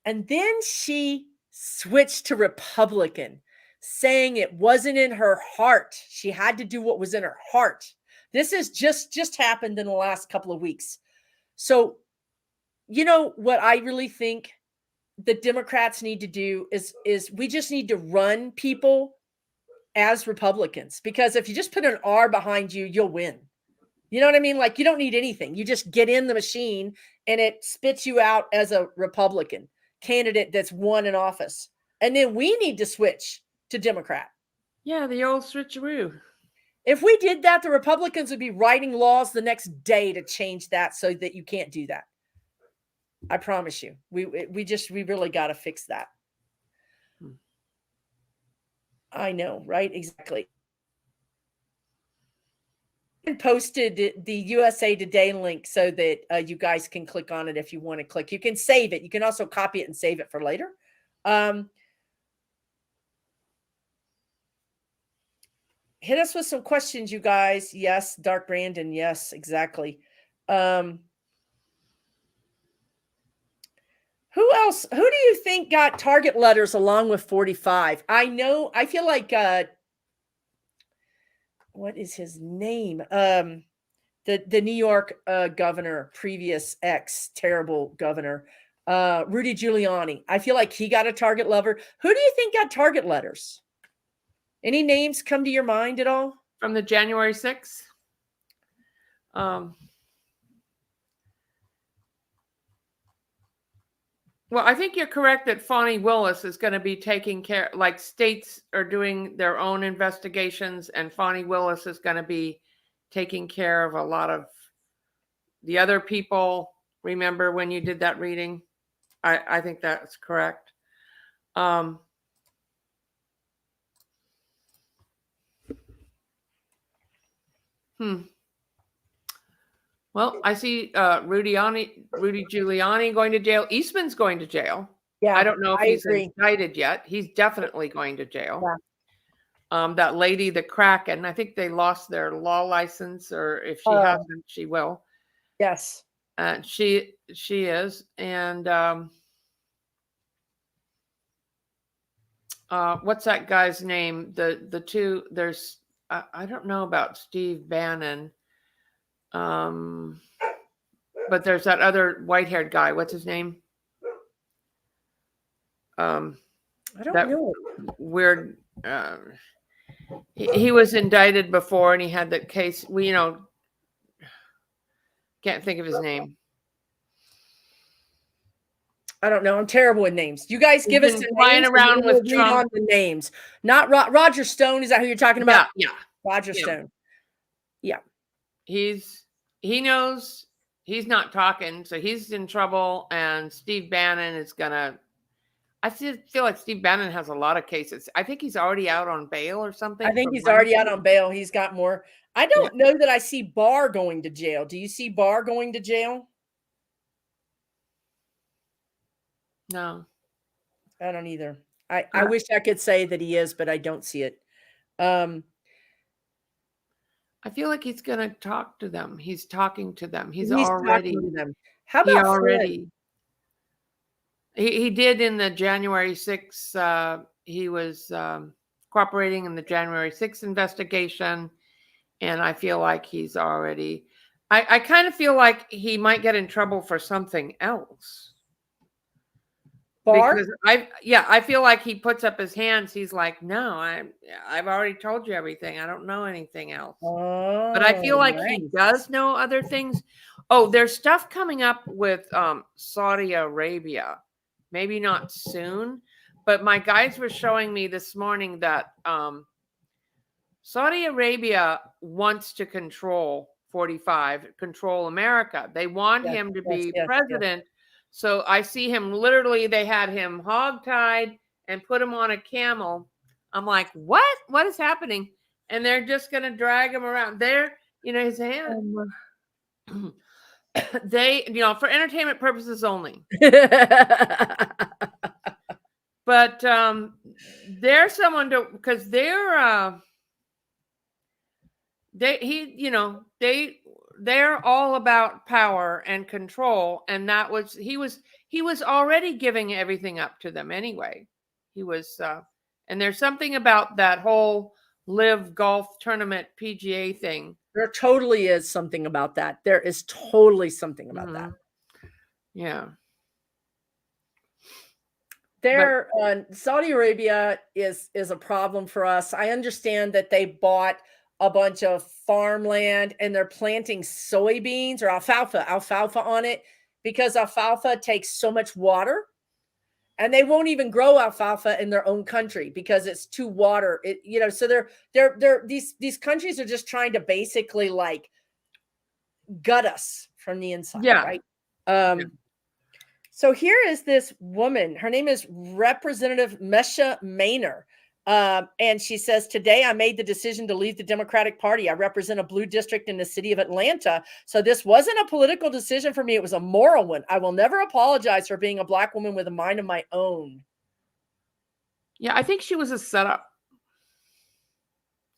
And then she switched to Republican, saying it wasn't in her heart. She had to do what was in her heart. This has just happened in the last couple of weeks. So, what I really think the Democrats need to do is we just need to run people as Republicans, because if you just put an R behind you, you'll win. You know what I mean? Like, you don't need anything. You just get in the machine and it spits you out as a Republican candidate that's won in office. And then we need to switch to Democrat. Yeah, the old switcheroo. If we did that, the Republicans would be writing laws the next day to change that so that you can't do that. I promise you. We really got to fix that. I know, right? Exactly. And posted the USA Today link so that you guys can click on it if you want to click. You can save it. You can also copy it and save it for later. Hit us with some questions, you guys. Yes, Dark Brandon. Yes, exactly. Who else? Who do you think got target letters along with 45? I feel like what is his name? The New York governor, previous terrible governor, Rudy Giuliani. I feel like he got a target letter. Who do you think got target letters? Any names come to your mind at all? From the January 6th? Well, I think you're correct that Fani Willis is going to be taking care, like states are doing their own investigations, and Fani Willis is going to be taking care of a lot of the other people. Remember when you did that reading? I think that's correct. Well, I see Rudy Giuliani going to jail. Eastman's going to jail. Yeah, I don't know if he's indicted yet. He's definitely going to jail. Yeah. That lady, the Kraken, I think they lost their law license, or if she hasn't, she will. Yes. She is. And what's that guy's name? The two, there's, I don't know about Steve Bannon. But there's that other white-haired guy. What's his name? I don't know. Weird. He was indicted before, and he had the case. We, can't think of his name. I don't know. I'm terrible with names. You guys give us flying around with Trump on the names. Not Roger Stone. Is that who you're talking about? Yeah. Roger Stone. Yeah. He knows he's not talking, so he's in trouble. And Steve Bannon is gonna. I feel like Steve Bannon has a lot of cases. I think he's already out on bail or something. I think he's already out on bail. He's got more. I don't know that I see Barr going to jail. Do you see Barr going to jail? No. I don't either. I wish I could say that he is, but I don't see it. I feel like he's going to talk to them. He's talking to them. He's already talking to them. How about he already? He did in the January 6th. He was cooperating in the January 6th investigation. And I feel like he's already, I kind of feel like he might get in trouble for something else. Barr? Because I feel like he puts up his hands. He's like, no, I've already told you everything. I don't know anything else. But I Oh, feel like he nice. does know other things. Oh, there's stuff coming up with Saudi Arabia. Maybe not soon, but my guys were showing me this morning that Saudi Arabia wants to control 45, control America. They want Yes, him to yes, be yes, yes. president. So I see him literally, they had him hogtied and put him on a camel. I'm like, what? What is happening? And they're just going to drag him around. There, his hand. They, for entertainment purposes only. But they're someone to, because they're they're all about power and control, and he was already giving everything up to them anyway. He was and there's something about that whole live golf tournament PGA thing. There totally is something about that. There is totally something about that. Yeah. There, Saudi Arabia is a problem for us. I understand that they bought a bunch of farmland and they're planting soybeans or alfalfa on it because alfalfa takes so much water, and they won't even grow alfalfa in their own country because it's too water. So these countries are just trying to basically like gut us from the inside, Yeah. right? So here is this woman. Her name is Representative Mesha Maynor. And she says, today I made the decision to leave the Democratic Party. I represent a blue district in the city of Atlanta. So this wasn't a political decision for me. It was a moral one. I will never apologize for being a Black woman with a mind of my own. Yeah, I think she was a setup.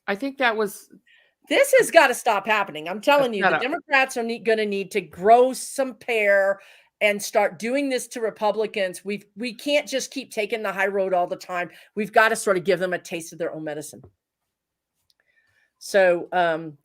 I think that was. This has got to stop happening. I'm telling you, the Democrats are going to need to grow some pair and start doing this to Republicans. We can't just keep taking the high road all the time. We've got to sort of give them a taste of their own medicine. So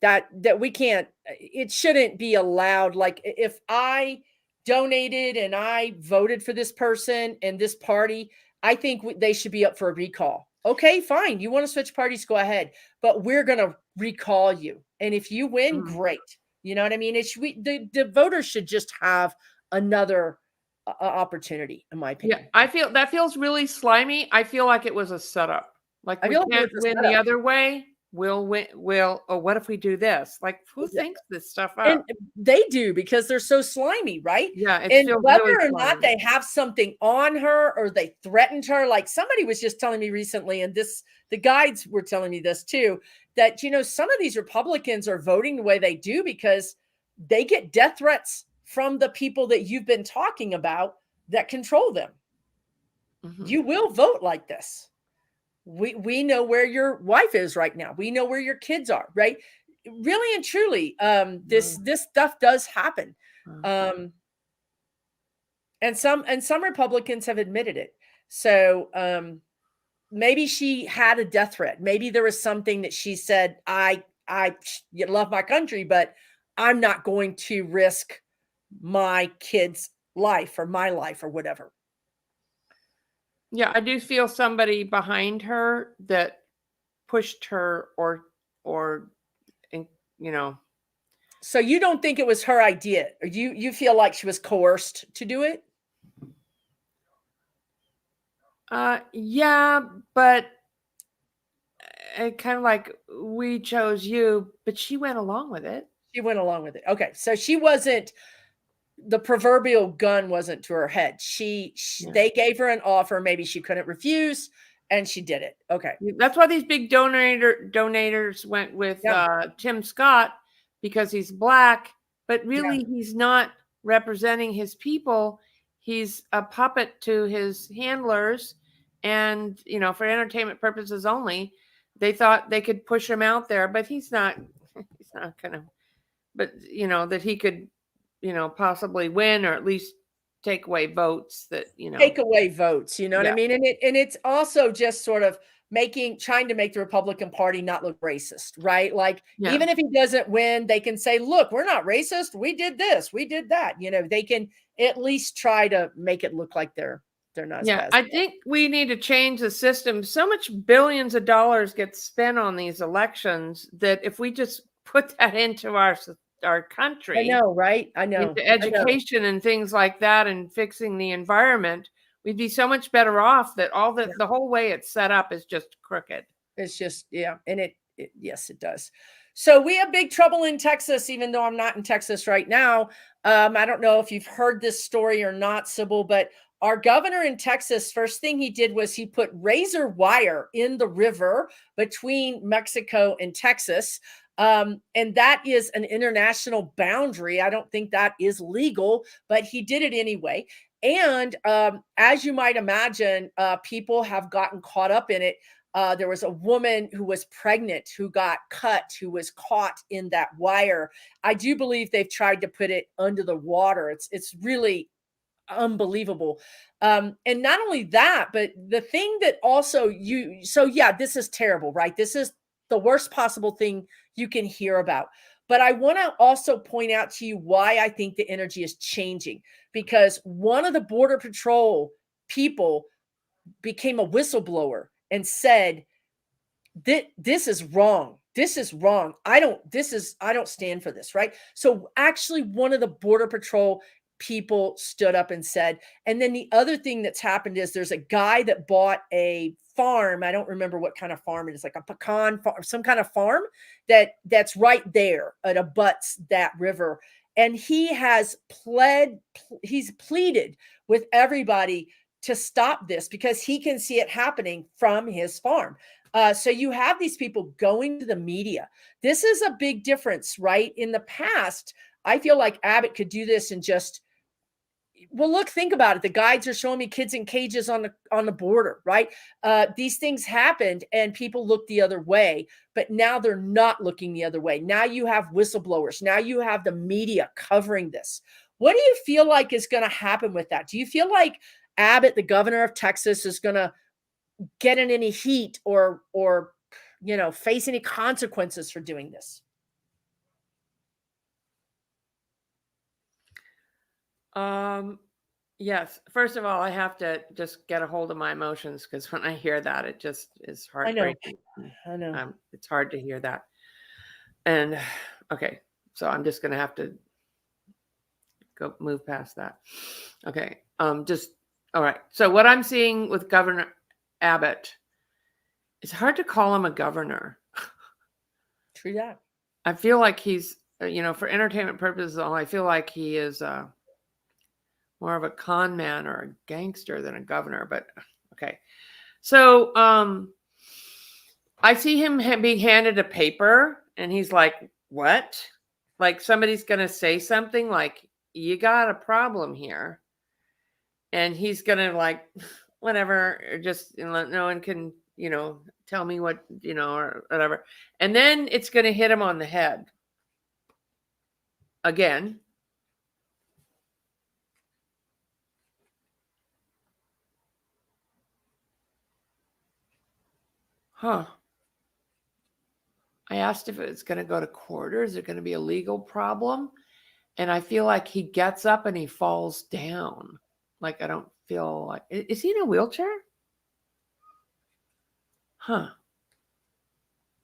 that we can't, it shouldn't be allowed. Like if I donated and I voted for this person and this party, I think they should be up for a recall. Okay, fine. You want to switch parties, go ahead. But we're going to recall you. And if you win, great. You know what I mean? The voters should just have another opportunity, in my opinion. Yeah, I feel that feels really slimy. I feel like it was a setup. Like we can't win the other way. We'll win. Oh, what if we do this? Like who thinks this stuff up? And they do because they're so slimy, right? Yeah. And whether or not they have something on her or they threatened her, like somebody was just telling me recently, and the guides were telling me this too, that some of these Republicans are voting the way they do because they get death threats from the people that you've been talking about that control them. Mm-hmm. You will vote like this. We know where your wife is right now. We know where your kids are, right? Really and truly, this stuff does happen. And some Republicans have admitted it. So maybe she had a death threat. Maybe there was something that she said, I love my country, but I'm not going to risk my kid's life or my life or whatever. Yeah, I do feel somebody behind her that pushed her or So you don't think it was her idea? Or you feel like she was coerced to do it? Yeah, but kind of like we chose you, but she went along with it. She went along with it. Okay. So she wasn't, the proverbial gun wasn't to her head. They gave her an offer. Maybe she couldn't refuse and she did it. Okay. That's why these big donators went with Tim Scott, because he's Black, but really he's not representing his people. He's a puppet to his handlers. And, for entertainment purposes only, they thought they could push him out there, but he's not going to, but, that he could, possibly win or at least take away votes that, take away votes, you know what I mean? And it's also just sort of trying to make the Republican Party not look racist, right? Like, Yeah. even if he doesn't win, they can say, look, we're not racist. We did this, we did that. They can at least try to make it look like they're not as Yeah, bad. I think we need to change the system. So much billions of dollars get spent on these elections that if we just put that into our I country, know, right? I know. into I know. education and things like that, and fixing the environment, we'd be so much better off. That all Yeah. the whole way it's set up is just crooked. It's just, yeah. And yes, it does. So we have big trouble in Texas, even though I'm not in Texas right now. I don't know if you've heard this story or not, Sibyl, but our governor in Texas, first thing he did was he put razor wire in the river between Mexico and Texas. And that is an international boundary. I don't think that is legal, but he did it anyway. And as you might imagine, people have gotten caught up in it. There was a woman who was pregnant who got cut, who was caught in that wire. I do believe they've tried to put it under the water. It's really unbelievable. And not only that, but the thing that also yeah, this is terrible, right? This is the worst possible thing you can hear about. But I want to also point out to you why I think the energy is changing, because one of the Border Patrol people became a whistleblower and said, this is wrong. This is wrong. I don't stand for this, right? So actually one of the Border Patrol people stood up and said, and then the other thing that's happened is there's a guy that bought a farm. I don't remember what kind of farm it is, like a pecan farm, some kind of farm that's right there. It abuts that river. And he's pleaded with everybody to stop this because he can see it happening from his farm. So you have these people going to the media. This is a big difference, right? In the past, I feel like Abbott could do this and just, well, look, think about it. The guides are showing me kids in cages on the border, right? These things happened and people looked the other way, but now they're not looking the other way. Now you have whistleblowers. Now you have the media covering this. What do you feel like is going to happen with that? Do you feel like Abbott, the governor of Texas, is going to get in any heat or face any consequences for doing this? Yes. First of all, I have to just get a hold of my emotions, because when I hear that, it just is heartbreaking. I know. It's hard to hear that. And okay, so I'm just going to have to move past that. Okay. All right. So what I'm seeing with Governor Abbott, it's hard to call him a governor. True that. I feel like he's, for entertainment purposes, I feel like he is more of a con man or a gangster than a governor. But okay. So I see him being handed a paper and he's like, what? Like somebody's going to say something like, you got a problem here. And he's going to like, whatever, or just no one can, tell me what, or whatever. And then it's going to hit him on the head again. Huh. I asked if it's going to go to court or is it going to be a legal problem? And I feel like he gets up and he falls down. Like, I don't feel like, is he in a wheelchair? Huh.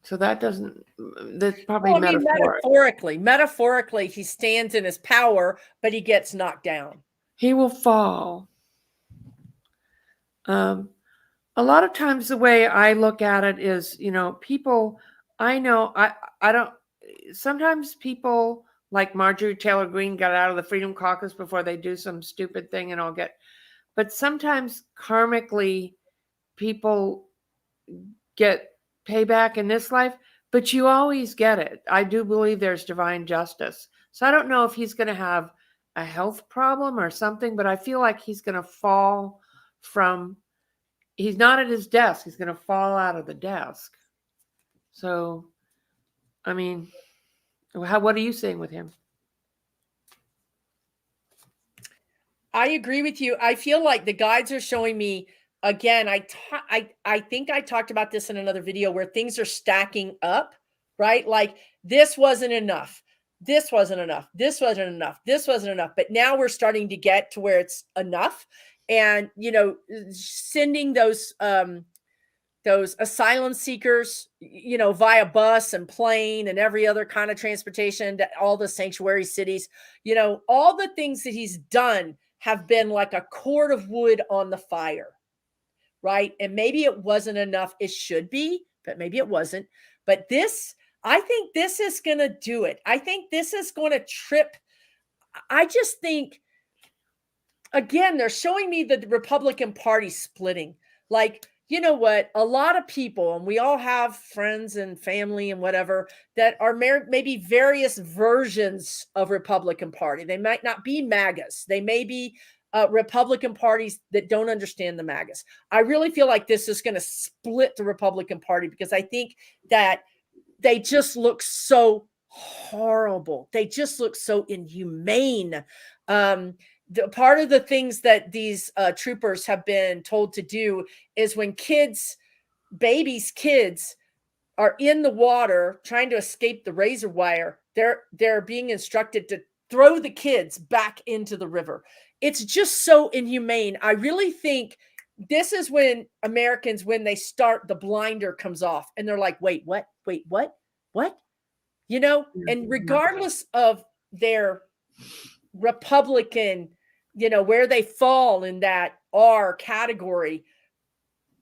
So that's probably metaphorically, he stands in his power, but he gets knocked down. He will fall. A lot of times the way I look at it is, people, I don't, sometimes people like Marjorie Taylor Greene got out of the Freedom Caucus before they do some stupid thing and but sometimes karmically people get payback in this life, but you always get it. I do believe there's divine justice. So I don't know if he's going to have a health problem or something, but I feel like he's going to fall he's not at his desk. He's going to fall out of the desk. So, I mean, what are you saying with him? I agree with you. I feel like the guides are showing me again, I think I talked about this in another video where things are stacking up, right? Like this wasn't enough. This wasn't enough. This wasn't enough. This wasn't enough. But now we're starting to get to where it's enough. And sending those asylum seekers, via bus and plane and every other kind of transportation to all the sanctuary cities, all the things that he's done have been like a cord of wood on the fire, right? And maybe it wasn't enough. It should be, but maybe it wasn't. But I think this is going to do it. I think this is going to trip. I just think, again, they're showing me the Republican Party splitting. Like, you know what? A lot of people, and we all have friends and family and whatever, that are maybe various versions of Republican Party. They might not be MAGAs. They may be Republican parties that don't understand the MAGAs. I really feel like this is going to split the Republican Party because I think that they just look so horrible. They just look so inhumane. Part of the things that these troopers have been told to do is when kids are in the water trying to escape the razor wire, they're being instructed to throw the kids back into the river. It's just so inhumane. I really think this is when Americans, when they start, the blinder comes off and they're like, wait, what? Wait, what? What? And regardless of their Republican, where they fall in that R category,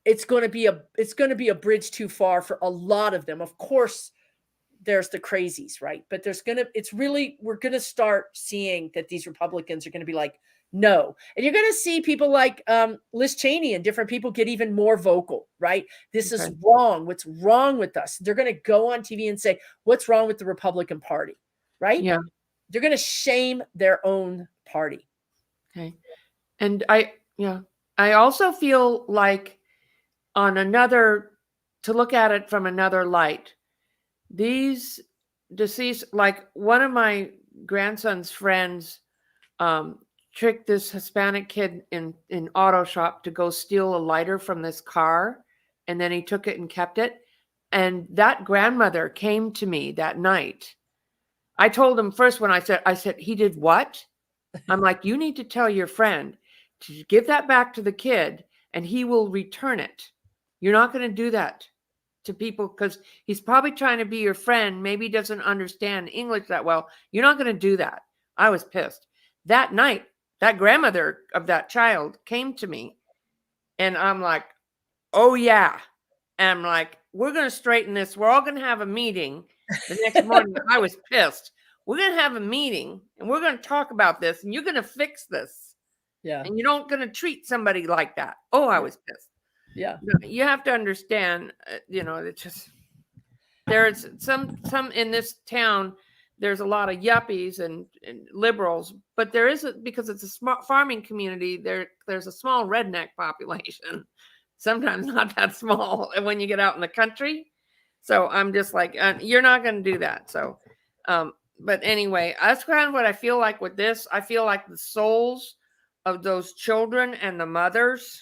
it's going to be a bridge too far for a lot of them. Of course, there's the crazies, right? But we're going to start seeing that these Republicans are going to be like, no. And you're going to see people like Liz Cheney and different people get even more vocal, right? This is wrong. What's wrong with us? They're going to go on TV and say, what's wrong with the Republican Party, right? Yeah. They're going to shame their own party. Okay. And I also feel like to look at it from another light, these deceased, like one of my grandson's friends tricked this Hispanic kid in auto shop to go steal a lighter from this car. And then he took it and kept it. And that grandmother came to me that night. I told him first when I said, he did what? I'm like, you need to tell your friend to give that back to the kid and he will return it. You're not going to do that to people because he's probably trying to be your friend. Maybe he doesn't understand English that well. You're not going to do that. I was pissed. That night, that grandmother of that child came to me and I'm like, oh yeah. And I'm like, we're going to straighten this. We're all going to have a meeting the next morning. I was pissed. We're going to have a meeting and we're going to talk about this and you're going to fix this. Yeah. And you're not going to treat somebody like that. Oh, I was pissed. Yeah. You have to understand, it's just, there's some in this town, there's a lot of yuppies and liberals, but there is, because it's a small farming community, there's a small redneck population, sometimes not that small when you get out in the country. So I'm just like, you're not going to do that. So, but anyway, that's kind of what I feel like with this. I feel like the souls of those children and the mothers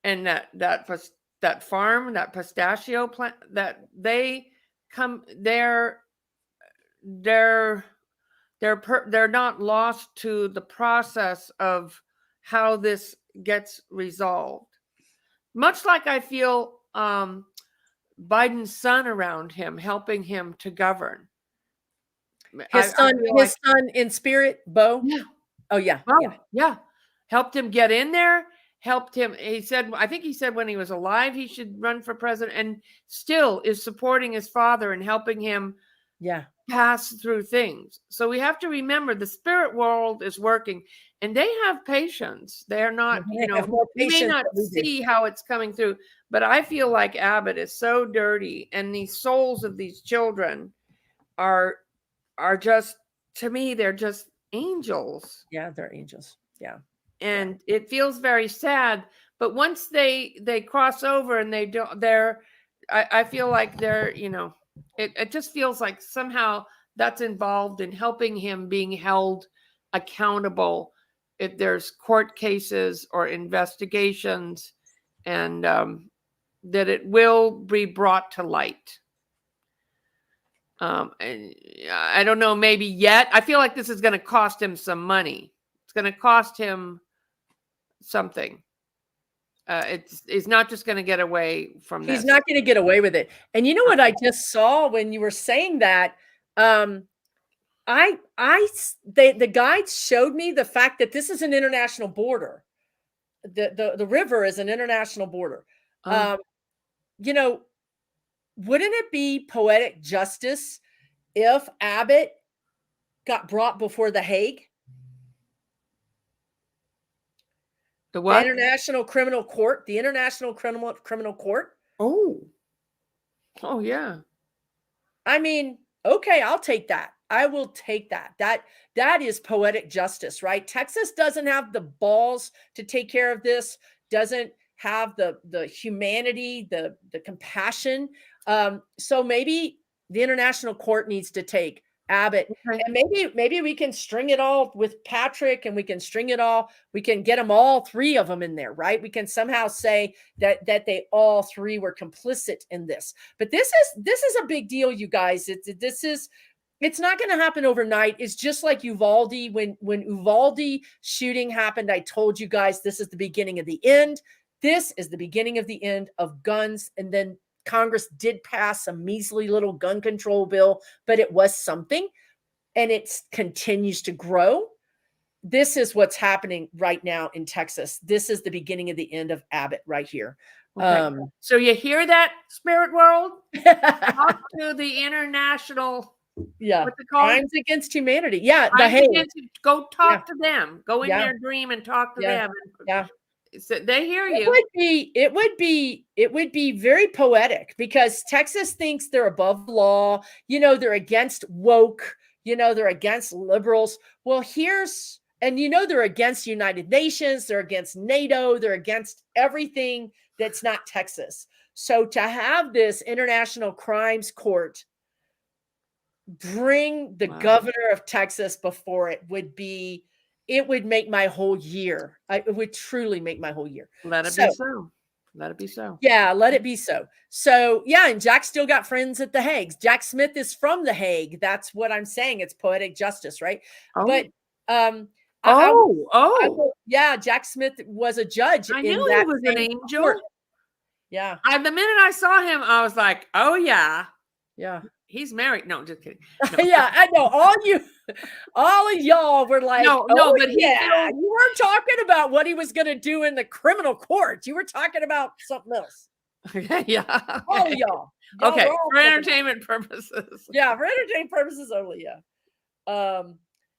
and that farm, that pistachio plant, that they come, they're not lost to the process of how this gets resolved. Much like I feel Biden's son around him, helping him to govern. His son in spirit, Bo. Yeah. Oh yeah. Yeah. Helped him get in there. Helped him. I think he said when he was alive, he should run for president, and still is supporting his father and helping him pass through things. So we have to remember the spirit world is working and they have patience. They're not, we may not see how it's coming through, but I feel like Abbott is so dirty and these souls of these children are just, to me, they're just angels. Yeah, they're angels. Yeah. And it feels very sad, but once they cross over and I feel like they're, it just feels like somehow that's involved in helping him being held accountable if there's court cases or investigations, and that it will be brought to light. And I don't know, maybe yet. I feel like this is going to cost him some money. It's going to cost him something. It's not just going to get away from this. He's not going to get away with it. And you know what I just saw when you were saying that? The guides showed me the fact that this is an international border. The river is an international border. You know, wouldn't it be poetic justice if Abbott got brought before the Hague? The what? The International Criminal Court. The International Criminal Court. Oh, yeah. I mean, okay, I'll take that. I will take that. That is poetic justice, right? Texas doesn't have the balls to take care of this, doesn't have the humanity, the compassion. So maybe the international court needs to take Abbott, okay. And maybe we can string it all with Patrick, and we can string it all. We can get them all three of them in there, right? We can somehow say that they all three were complicit in this. But this is a big deal, you guys. It's not going to happen overnight. It's just like Uvalde. When Uvalde shooting happened, I told you guys this is the beginning of the end. This is the beginning of the end of guns. And then Congress did pass a measly little gun control bill, but it was something, and it continues to grow. This is what's happening right now in Texas. This is the beginning of the end of Abbott right here. Okay. So you hear that, spirit world? Talk to the international. Yeah, what's it called? Crimes against humanity. Yeah, go talk to them. Go in their dream and talk to them. Yeah. So they hear you. It would be very poetic, because Texas thinks they're above the law. You know, they're against woke. You know, they're against liberals. Well, they're against United Nations. They're against NATO. They're against everything that's not Texas. So to have this international crimes court bring the governor of Texas before it would make my whole year. It would truly make my whole year. Let it be so. Let it be so. Yeah, let it be so. So, yeah, and Jack still got friends at the Hague. Jack Smith is from the Hague. That's what I'm saying. It's poetic justice, right? Oh. But yeah, Jack Smith was a judge. I knew he was an angel. Court. Yeah. The minute I saw him, I was like, oh, yeah. Yeah. He's married. No, just kidding. No. Yeah, I know. All of y'all were like, no, but you weren't talking about what he was going to do in the criminal court. You were talking about something else. Yeah. All of y'all. Okay, for entertainment purposes. Yeah, for entertainment purposes only. Yeah.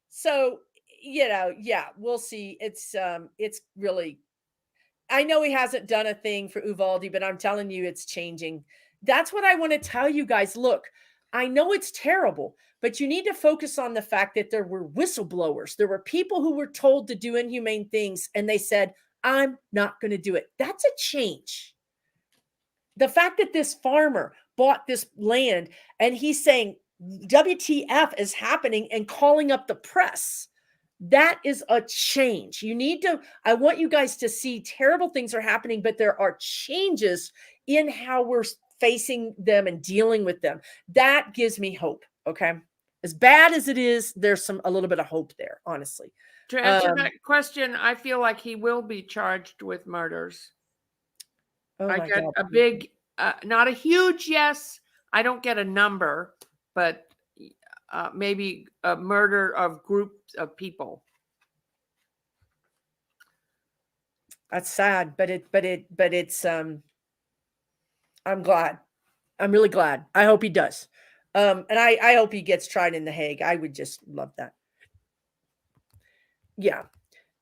So we'll see. It's really. I know he hasn't done a thing for Uvalde, but I'm telling you, it's changing. That's what I want to tell you guys. Look. I know it's terrible, but you need to focus on the fact that there were whistleblowers. There were people who were told to do inhumane things, and they said, I'm not going to do it. That's a change. The fact that this farmer bought this land and he's saying, WTF is happening, and calling up the press. That is a change. I want you guys to see terrible things are happening, but there are changes in how we're facing them and dealing with them. That gives me hope. Okay. As bad as it is, there's a little bit of hope there, honestly. To answer that question, I feel like he will be charged with murders. I get a big, not a huge yes. I don't get a number, but maybe a murder of groups of people. That's sad, but it's I'm glad. I'm really glad. I hope he does. And I hope he gets tried in the Hague. I would just love that. Yeah.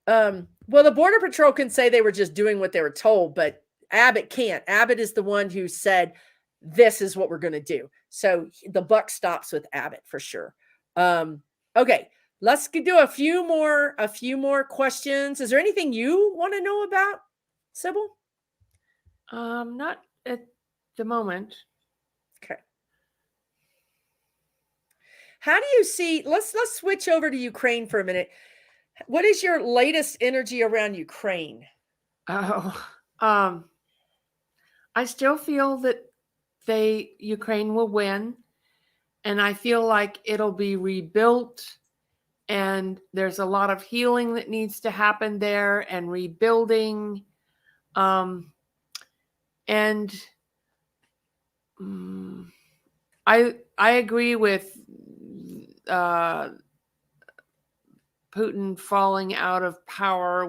Well, the Border Patrol can say they were just doing what they were told, but Abbott can't. Abbott is the one who said, this is what we're going to do. So the buck stops with Abbott for sure. Okay. Let's do a few more questions. Is there anything you want to know about, Sibyl? Not at the moment. Okay. How do you see, let's switch over to Ukraine for a minute. What is your latest energy around Ukraine? Oh, I still feel that Ukraine will win, and I feel like it'll be rebuilt, and there's a lot of healing that needs to happen there and rebuilding. And I agree with Putin falling out of power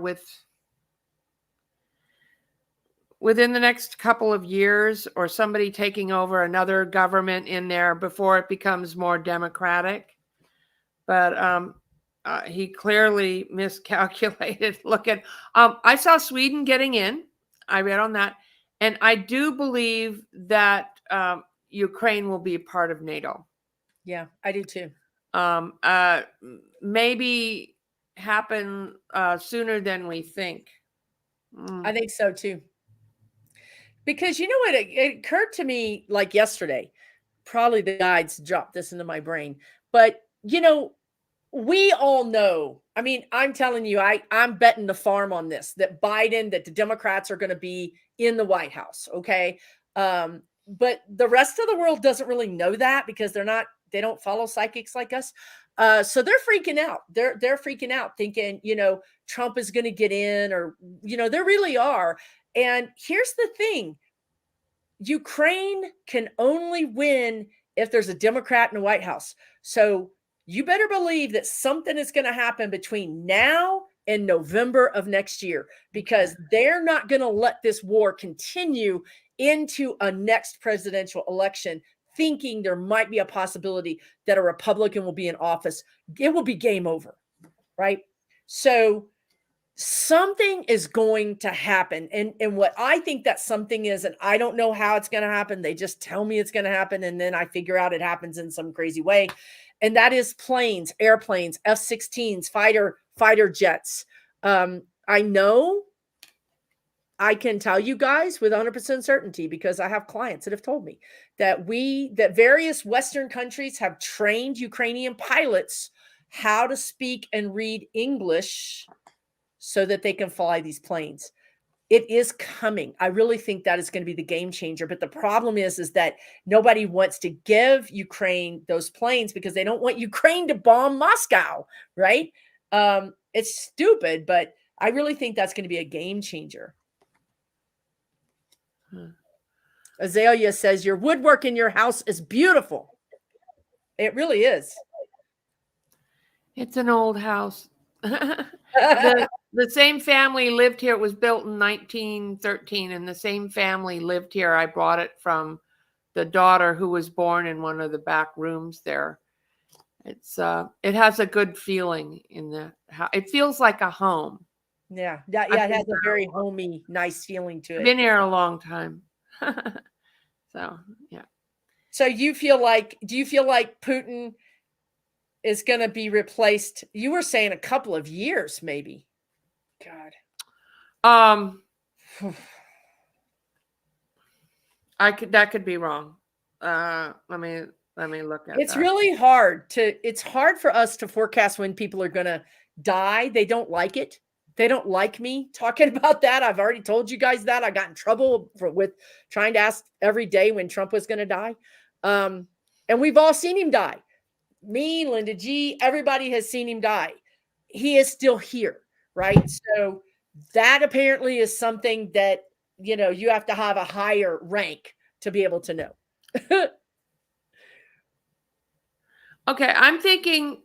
within the next couple of years, or somebody taking over another government in there before it becomes more democratic. But he clearly miscalculated. Look at, I saw Sweden getting in. I read on that. And I do believe that Ukraine will be part of NATO. Yeah, I do too. Maybe happen sooner than we think. I think so too. Because you know what? It occurred to me like yesterday. Probably the guides dropped this into my brain. But, we all know. I mean, I'm telling you, I'm betting the farm on this, that the Democrats are going to be in the White House. Okay. But the rest of the world doesn't really know that because they don't follow psychics like us. So they're freaking out. They're freaking out thinking, Trump is going to get in, or, they really are. And here's the thing. Ukraine can only win if there's a Democrat in the White House. So you better believe that something is going to happen between now and November of next year, because they're not going to let this war continue into a next presidential election, thinking there might be a possibility that a Republican will be in office. It will be game over, right? So something is going to happen. And what I think that something is, and I don't know how it's going to happen. They just tell me it's going to happen. And then I figure out it happens in some crazy way. And that is planes, airplanes, F-16s, fighter jets. I know I can tell you guys with 100% certainty, because I have clients that have told me that various Western countries have trained Ukrainian pilots how to speak and read English so that they can fly these planes. It is coming. I really think that is going to be the game changer. But the problem is that nobody wants to give Ukraine those planes because they don't want Ukraine to bomb Moscow, right? It's stupid, but I really think that's going to be a game changer. Azalea says, your woodwork in your house is beautiful. It really is. It's an old house. The same family lived here. It was built in 1913, and the same family lived here. I brought it from the daughter who was born in one of the back rooms there. It has a good feeling in the house. It feels like a home. Yeah, it has a very homey, nice feeling to it. Been here a long time. So, yeah. So do you feel like Putin is going to be replaced? You were saying a couple of years, maybe. God. That could be wrong. Let me look at It's really hard it's hard for us to forecast when people are going to die. They don't like it. They don't like me talking about that. I've already told you guys that. I got in trouble with trying to ask every day when Trump was going to die. And we've all seen him die. Me, Linda G, everybody has seen him die. He is still here, right? So that apparently is something that, you have to have a higher rank to be able to know. Okay, I'm thinking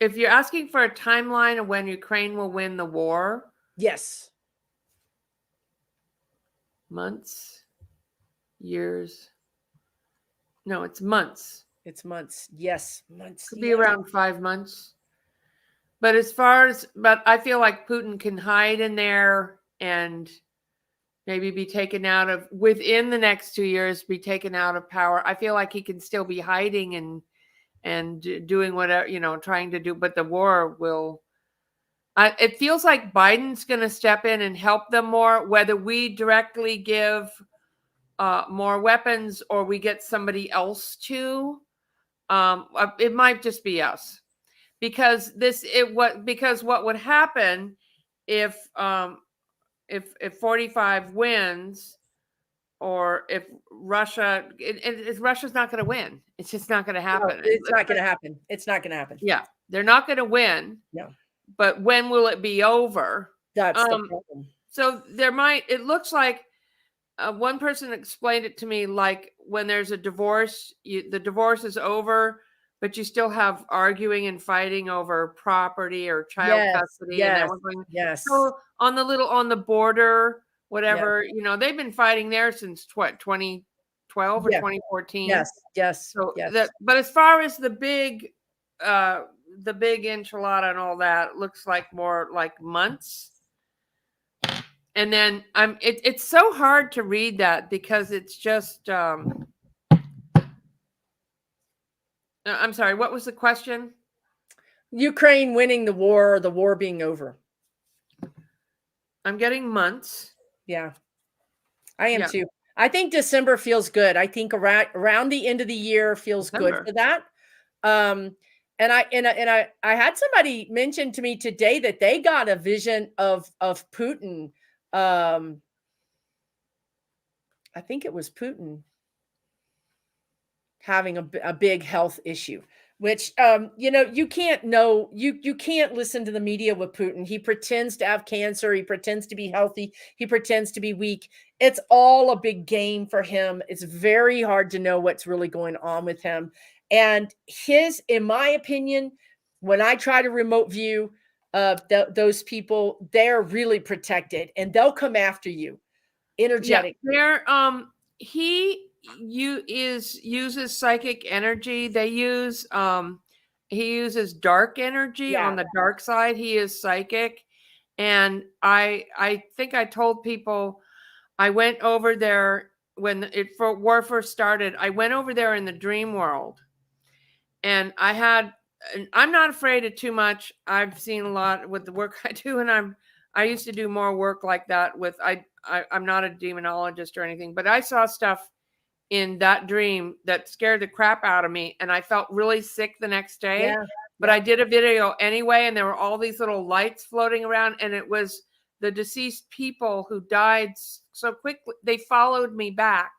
if you're asking for a timeline of when Ukraine will win the war. Yes. Months, years. No, it's months. It's months. Yes, months. Could be around 5 months. But I feel like Putin can hide in there and maybe be taken out of, within the next 2 years, be taken out of power. I feel like he can still be hiding and doing whatever, trying to do, but the war will, it feels like Biden's going to step in and help them more, whether we directly give more weapons or we get somebody else to. It might just be us, because what would happen if 45 wins, or if Russia's not going to win. It's just not going to No, happen. it's not going to happen. It's not going to happen. Yeah, they're not going to win. No, But when will it be over? that's the problem. So it looks like one person explained it to me like when there's a divorce, the divorce is over, but you still have arguing and fighting over property or child custody. Yes, And everything. yes. So on the border, whatever, they've been fighting there since 2012 or 2014. Yes. So yes. but as far as the big enchilada and all that, it looks like more like months. And then it's so hard to read that because it's just I'm sorry, what was the question? Ukraine winning the war, or the war being over. I'm getting months. Yeah. I am too. I think December feels good. I think around the end of the year feels good for that. And I had somebody mention to me today that they got a vision of Putin. I think it was Putin having a big health issue, which you can't know. You can't listen to the media with Putin. He pretends to have cancer. He pretends to be healthy. He pretends to be weak. It's all a big game for him. It's very hard to know what's really going on with him. And in my opinion, when I try to remote view those people, they're really protected and they'll come after you. Energetic. Yeah, he uses psychic energy. He uses dark energy on the dark side. He is psychic. And I think I told people I went over there when war first started. I went over there in the dream world. And I'm not afraid of too much. I've seen a lot with the work I do, and I used to do more work like that with I'm not a demonologist or anything, but I saw stuff in that dream that scared the crap out of me, and I felt really sick the next day. But I did a video anyway, and there were all these little lights floating around, and it was the deceased people who died so quickly. They followed me back.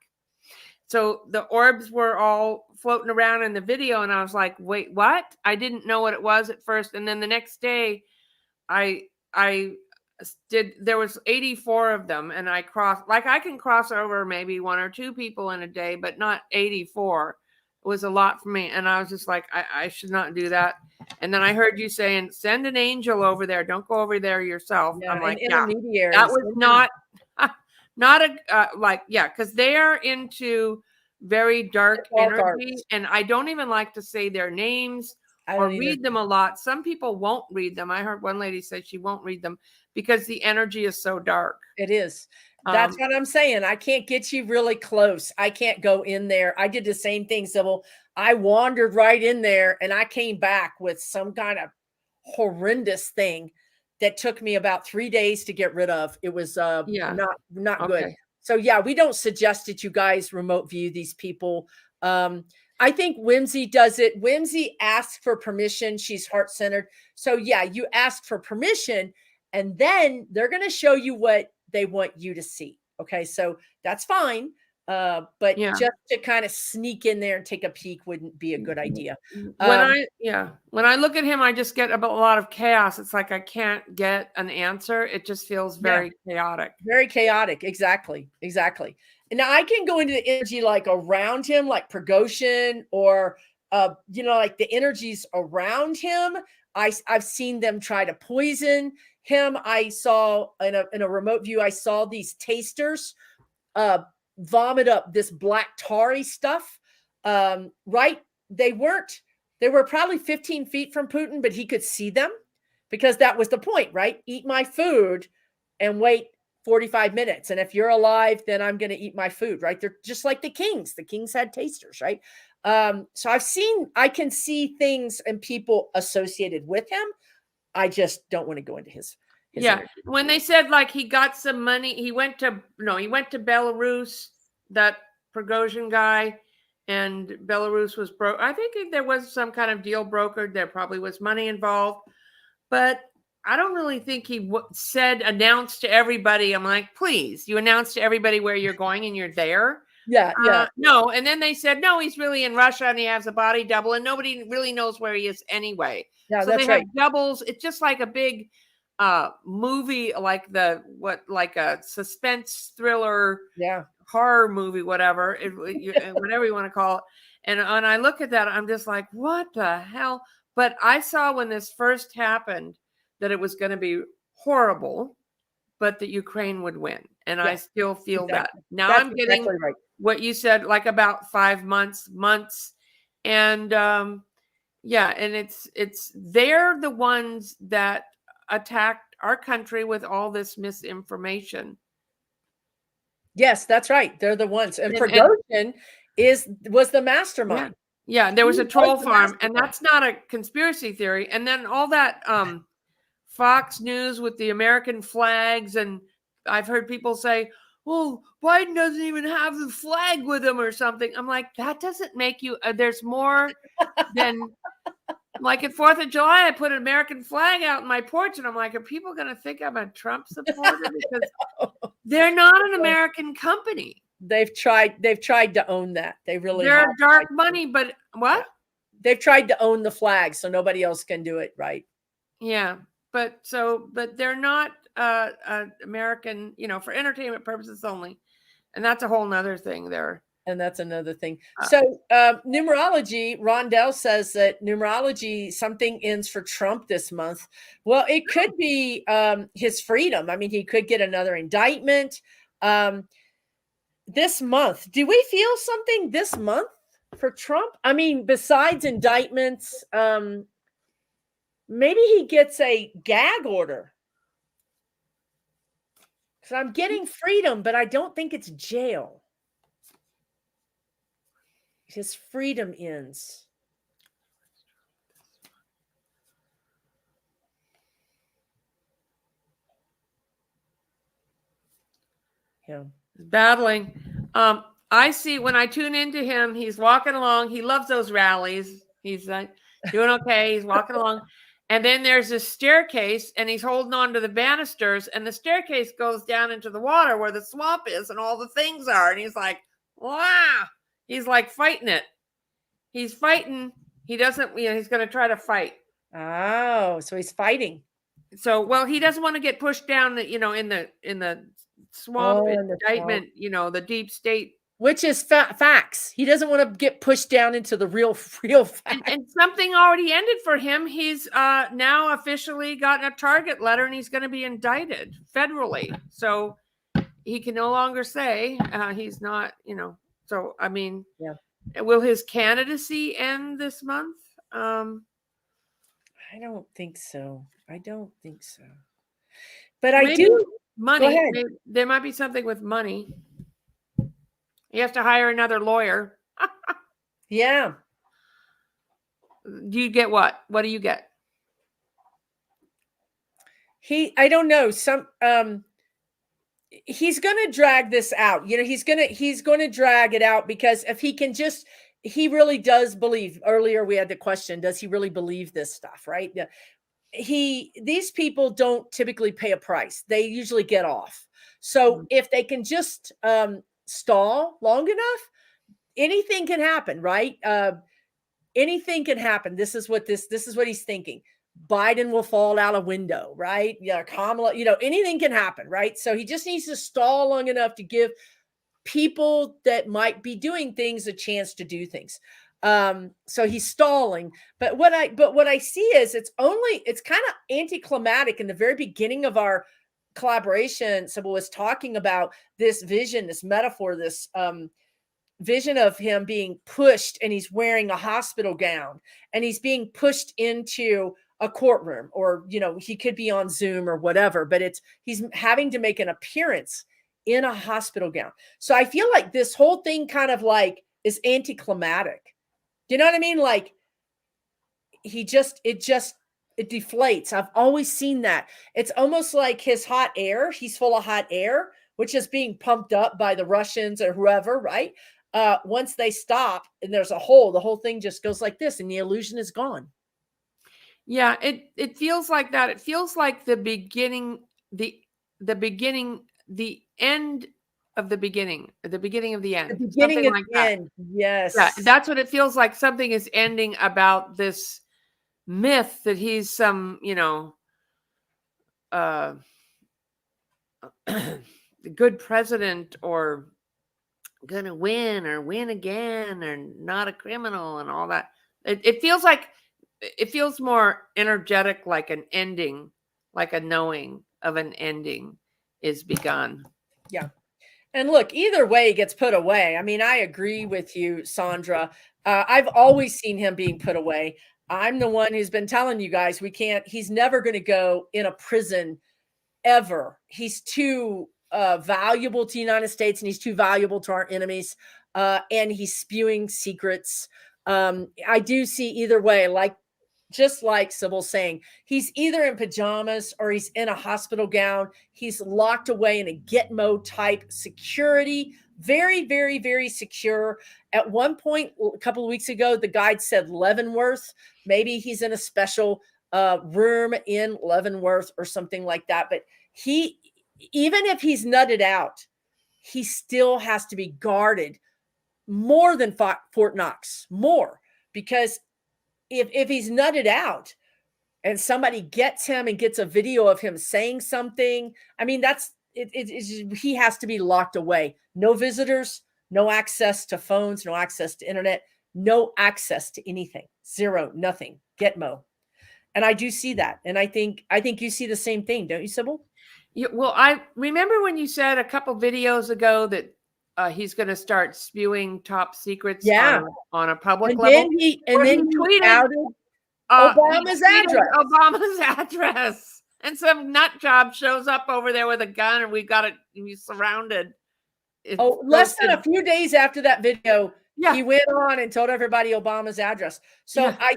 So the orbs were all floating around in the video, and I was like, wait, what? I didn't know what it was at first. And then the next day there was 84 of them, and I can cross over maybe 1 or 2 people in a day, but not 84. It was a lot for me. And I was just like, I should not do that. And then I heard you saying, send an angel over there. Don't go over there yourself. I'm like, that was not because they are into very dark energy. And I don't even like to say their names or read them a lot. Some people won't read them. I heard one lady say she won't read them because the energy is so dark. It is. That's what I'm saying. I can't get you really close. I can't go in there. I did the same thing, Sibyl. I wandered right in there and I came back with some kind of horrendous thing that took me about 3 days to get rid of. It was not good. So we don't suggest that you guys remote view these people. I think Whimsy does it. Whimsy asks for permission. She's heart-centered. So you ask for permission, and then they're going to show you what they want you to see. Okay, so that's fine. But just to kind of sneak in there and take a peek wouldn't be a good idea. When I look at him, I just get a lot of chaos. It's like I can't get an answer. It just feels very chaotic. Very chaotic. Exactly. And now I can go into the energy like around him, like Prigozhin, or like the energies around him. I've seen them try to poison him. I saw in a remote view, I saw these tasters vomit up this black tarry stuff. Right? They were probably 15 feet from Putin, but he could see them because that was the point, right? Eat my food and wait 45 minutes. And if you're alive, then I'm going to eat my food, right? They're just like the kings. The kings had tasters, right? So I can see things and people associated with him. I just don't want to go into his energy. When they said like he got some money, he went to Belarus, that Prigozhin guy, and Belarus was broke. I think there was some kind of deal brokered. There probably was money involved, but I don't really think he announced to everybody. I'm like, please, you announce to everybody where you're going and you're there. Yeah. No. And then they said, no, he's really in Russia and he has a body double and nobody really knows where he is anyway. Yeah, so that's they have right. doubles. It's just like a big movie, like like a suspense thriller, horror movie, whatever, whatever you want to call it. And I look at that, I'm just like, what the hell? But I saw when this first happened that it was going to be horrible, but that Ukraine would win. And I still feel that. Now I'm getting what you said, like about 5 months. And and it's they're the ones that attacked our country with all this misinformation. Yes, that's right. They're the ones. And Prigozhin was the mastermind. Yeah, there was a troll farm, and that's not a conspiracy theory. And then all that Fox News with the American flags, and I've heard people say, well, Biden doesn't even have the flag with him or something. I'm like, that doesn't make you, there's more than, like at 4th of July, I put an American flag out in my porch, and I'm like, are people going to think I'm a Trump supporter? Because they're not an American company. They've tried to own that. They really They're dark money, but what? They've tried to own the flag so nobody else can do it, right? Yeah. But they're not American, for entertainment purposes only. And that's a whole nother thing there. And that's another thing. So numerology, Rondell says that numerology, something ends for Trump this month. Well, it could be his freedom. I mean, he could get another indictment this month. Do we feel something this month for Trump? I mean, besides indictments, maybe he gets a gag order. Because I'm getting freedom, but I don't think it's jail. His freedom ends. Yeah. Battling. I see when I tune into him, he's walking along. He loves those rallies. He's like doing okay. He's walking along. And then there's this staircase, and he's holding on to the banisters, and the staircase goes down into the water where the swamp is and all the things are. And he's like, wow. He's like fighting it. He's fighting. He doesn't, he's going to try to fight. Oh, so he's fighting. So, well, he doesn't want to get pushed down, in the swamp indictment, the deep state. Which is facts. He doesn't want to get pushed down into the real facts. And something already ended for him. He's now officially gotten a target letter, and he's going to be indicted federally. So he can no longer say he's not, So, I mean, will his candidacy end this month? I don't think so. But I do. Money. There might be something with money. He has to hire another lawyer. Yeah. Do you get what? What do you get? I don't know. He's going to drag this out. He's going to drag it out, because if he can he really does believe. Earlier we had the question, does he really believe this stuff, right? Yeah. These people don't typically pay a price. They usually get off. So if they can just stall long enough, anything can happen, right? Anything can happen. This is what he's thinking. Biden will fall out a window, right? Yeah, Kamala, anything can happen, right? So he just needs to stall long enough to give people that might be doing things a chance to do things. So he's stalling. But what I see is it's kind of anticlimactic. In the very beginning of our collaboration, Sibyl was talking about this vision, this metaphor, this vision of him being pushed, and he's wearing a hospital gown, and he's being pushed into a courtroom, or he could be on Zoom or whatever, but he's having to make an appearance in a hospital gown. So I feel like this whole thing kind of like is anticlimactic. Do you know what I mean? Like it deflates. I've always seen that. It's almost like his hot air. He's full of hot air, which is being pumped up by the Russians or whoever, right? once they stop and there's a hole, the whole thing just goes like this and the illusion is gone. Yeah, it feels like that. It feels like the beginning, the beginning, the end of the beginning, the beginning of the end. The beginning Something of like the that. end. Yes. Yeah, that's what it feels like. Something is ending about this myth that he's some, good president or gonna win or win again or not a criminal and all that. It feels like it feels more energetic, like an ending, like a knowing of an ending is begun. Yeah. And look, either way, he gets put away. I mean, I agree with you, Sandra. I've always seen him being put away. I'm the one who's been telling you guys he's never going to go in a prison ever. He's too valuable to the United States and he's too valuable to our enemies. And he's spewing secrets. I do see either way, just like Sibyl saying, he's either in pajamas or he's in a hospital gown. He's locked away in a Gitmo type security. Very, very, very secure. At one point, a couple of weeks ago, the guide said Leavenworth. Maybe he's in a special room in Leavenworth or something like that. But even if he's nutted out, he still has to be guarded more than Fort Knox, more, because if he's nutted out and somebody gets him and gets a video of him saying something, I mean, he has to be locked away. No visitors, no access to phones, no access to internet, no access to anything. Zero, nothing. Gitmo. And I do see that. And I think you see the same thing, don't you, Sibyl? Yeah, well, I remember when you said a couple videos ago that he's going to start spewing top secrets on a public and level. Then he tweeted Obama's address. Obama's address. And some nut job shows up over there with a gun and he's surrounded. Less than a few days after that video, yeah. He went on and told everybody Obama's address. So I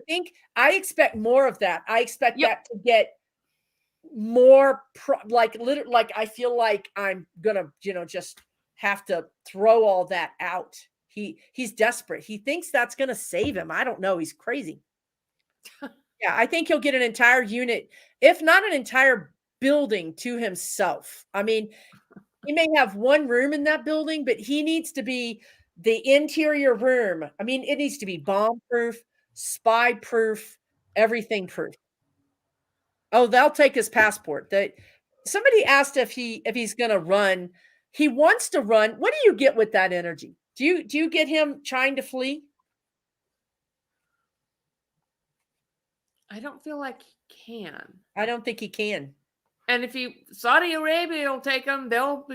expect more of that. I expect that to get more like I feel like I'm gonna, just have to throw all that out. He's desperate. He thinks that's gonna save him. I don't know. He's crazy. Yeah, I think he'll get an entire unit, if not an entire building to himself. I mean, he may have one room in that building, but he needs to be the interior room. I mean, it needs to be bomb proof, spy proof, everything proof. Oh, they'll take his passport. Somebody asked if he's going to run. He wants to run. What do you get with that energy? Do you get him trying to flee? I don't feel like he can. I don't think he can. And if Saudi Arabia will take him, they'll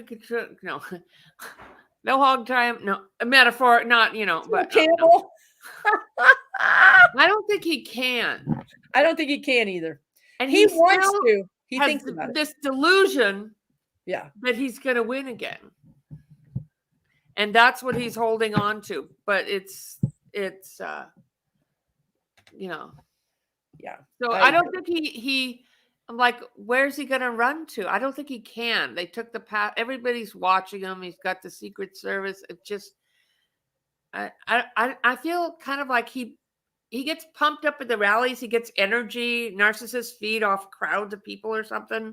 hog tie him. No, a metaphor, not, but Campbell. I don't think he can. I don't think he can either. And he wants to. He has thinks about this delusion that he's going to win again. And that's what he's holding on to. But it's Yeah. So I don't think I'm like, where's he going to run to? I don't think he can. They took the path. Everybody's watching him. He's got the Secret Service. It just, I feel kind of like he gets pumped up at the rallies. He gets energy. Narcissists feed off crowds of people or something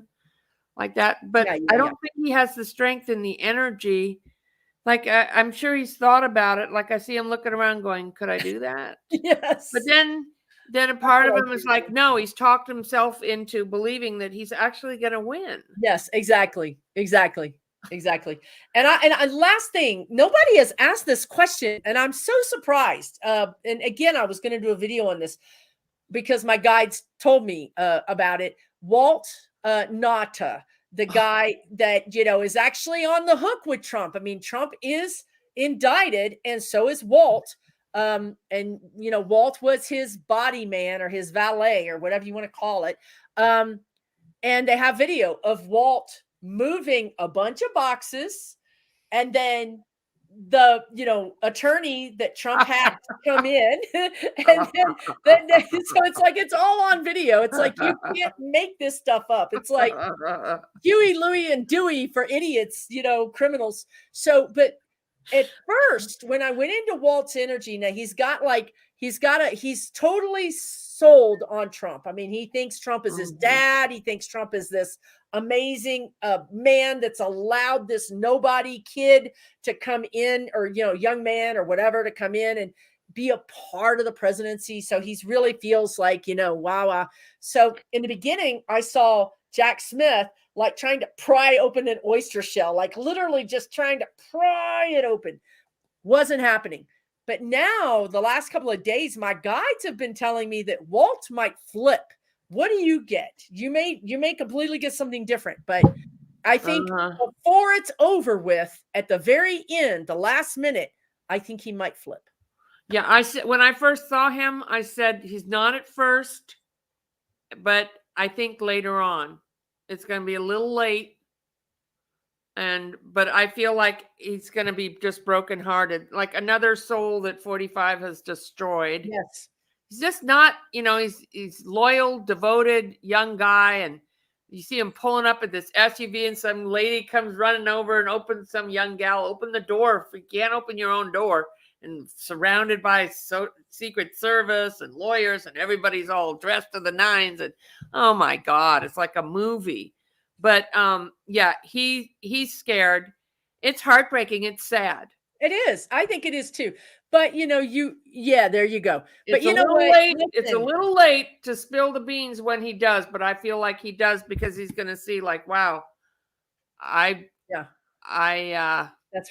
like that. But I don't think he has the strength and the energy. Like, I'm sure he's thought about it. Like, I see him looking around going, could I do that? Yes. But then a part of him is like, no, he's talked himself into believing that he's actually going to win. Yes, exactly. And last thing, nobody has asked this question, and I'm so surprised. And again, I was going to do a video on this because my guides told me about it. Walt Nauta, the guy that is actually on the hook with Trump. I mean, Trump is indicted, and so is Walt. And Walt was his body man or his valet or whatever you want to call it. And they have video of Walt moving a bunch of boxes, and then the attorney that Trump had to come in, and then so it's like it's all on video. It's like you can't make this stuff up. It's like Huey, Louie, and Dewey for idiots, criminals. So, but at first, when I went into Walt's energy, now he's totally sold on Trump. I mean, he thinks Trump is his dad. He thinks Trump is this amazing man that's allowed this nobody kid to come in, or, young man or whatever, to come in and be a part of the presidency. So he's really feels like, wow. So in the beginning, I saw Jack Smith like trying to pry open an oyster shell, like literally just trying to pry it open. Wasn't happening. But now, the last couple of days, my guides have been telling me that Walt might flip. What do you get? You may completely get something different, but I think before it's over with, at the very end, the last minute, I think he might flip. Yeah, I said when I first saw him, I said he's not at first, but I think later on it's going to be a little late. But I feel like he's going to be just brokenhearted, like another soul that 45 has destroyed. Yes. He's just not, he's loyal, devoted, young guy. And you see him pulling up at this SUV and some lady comes running over and opens, some young gal, open the door. If you can't open your own door, and surrounded by Secret Service and lawyers, and everybody's all dressed to the nines. And oh my God, it's like a movie. But yeah, he's scared. It's heartbreaking. It's sad. It is. I think it is too. But there you go. But It's what? It's a little late to spill the beans when he does, but I feel like he does, because he's going to see like, wow, that's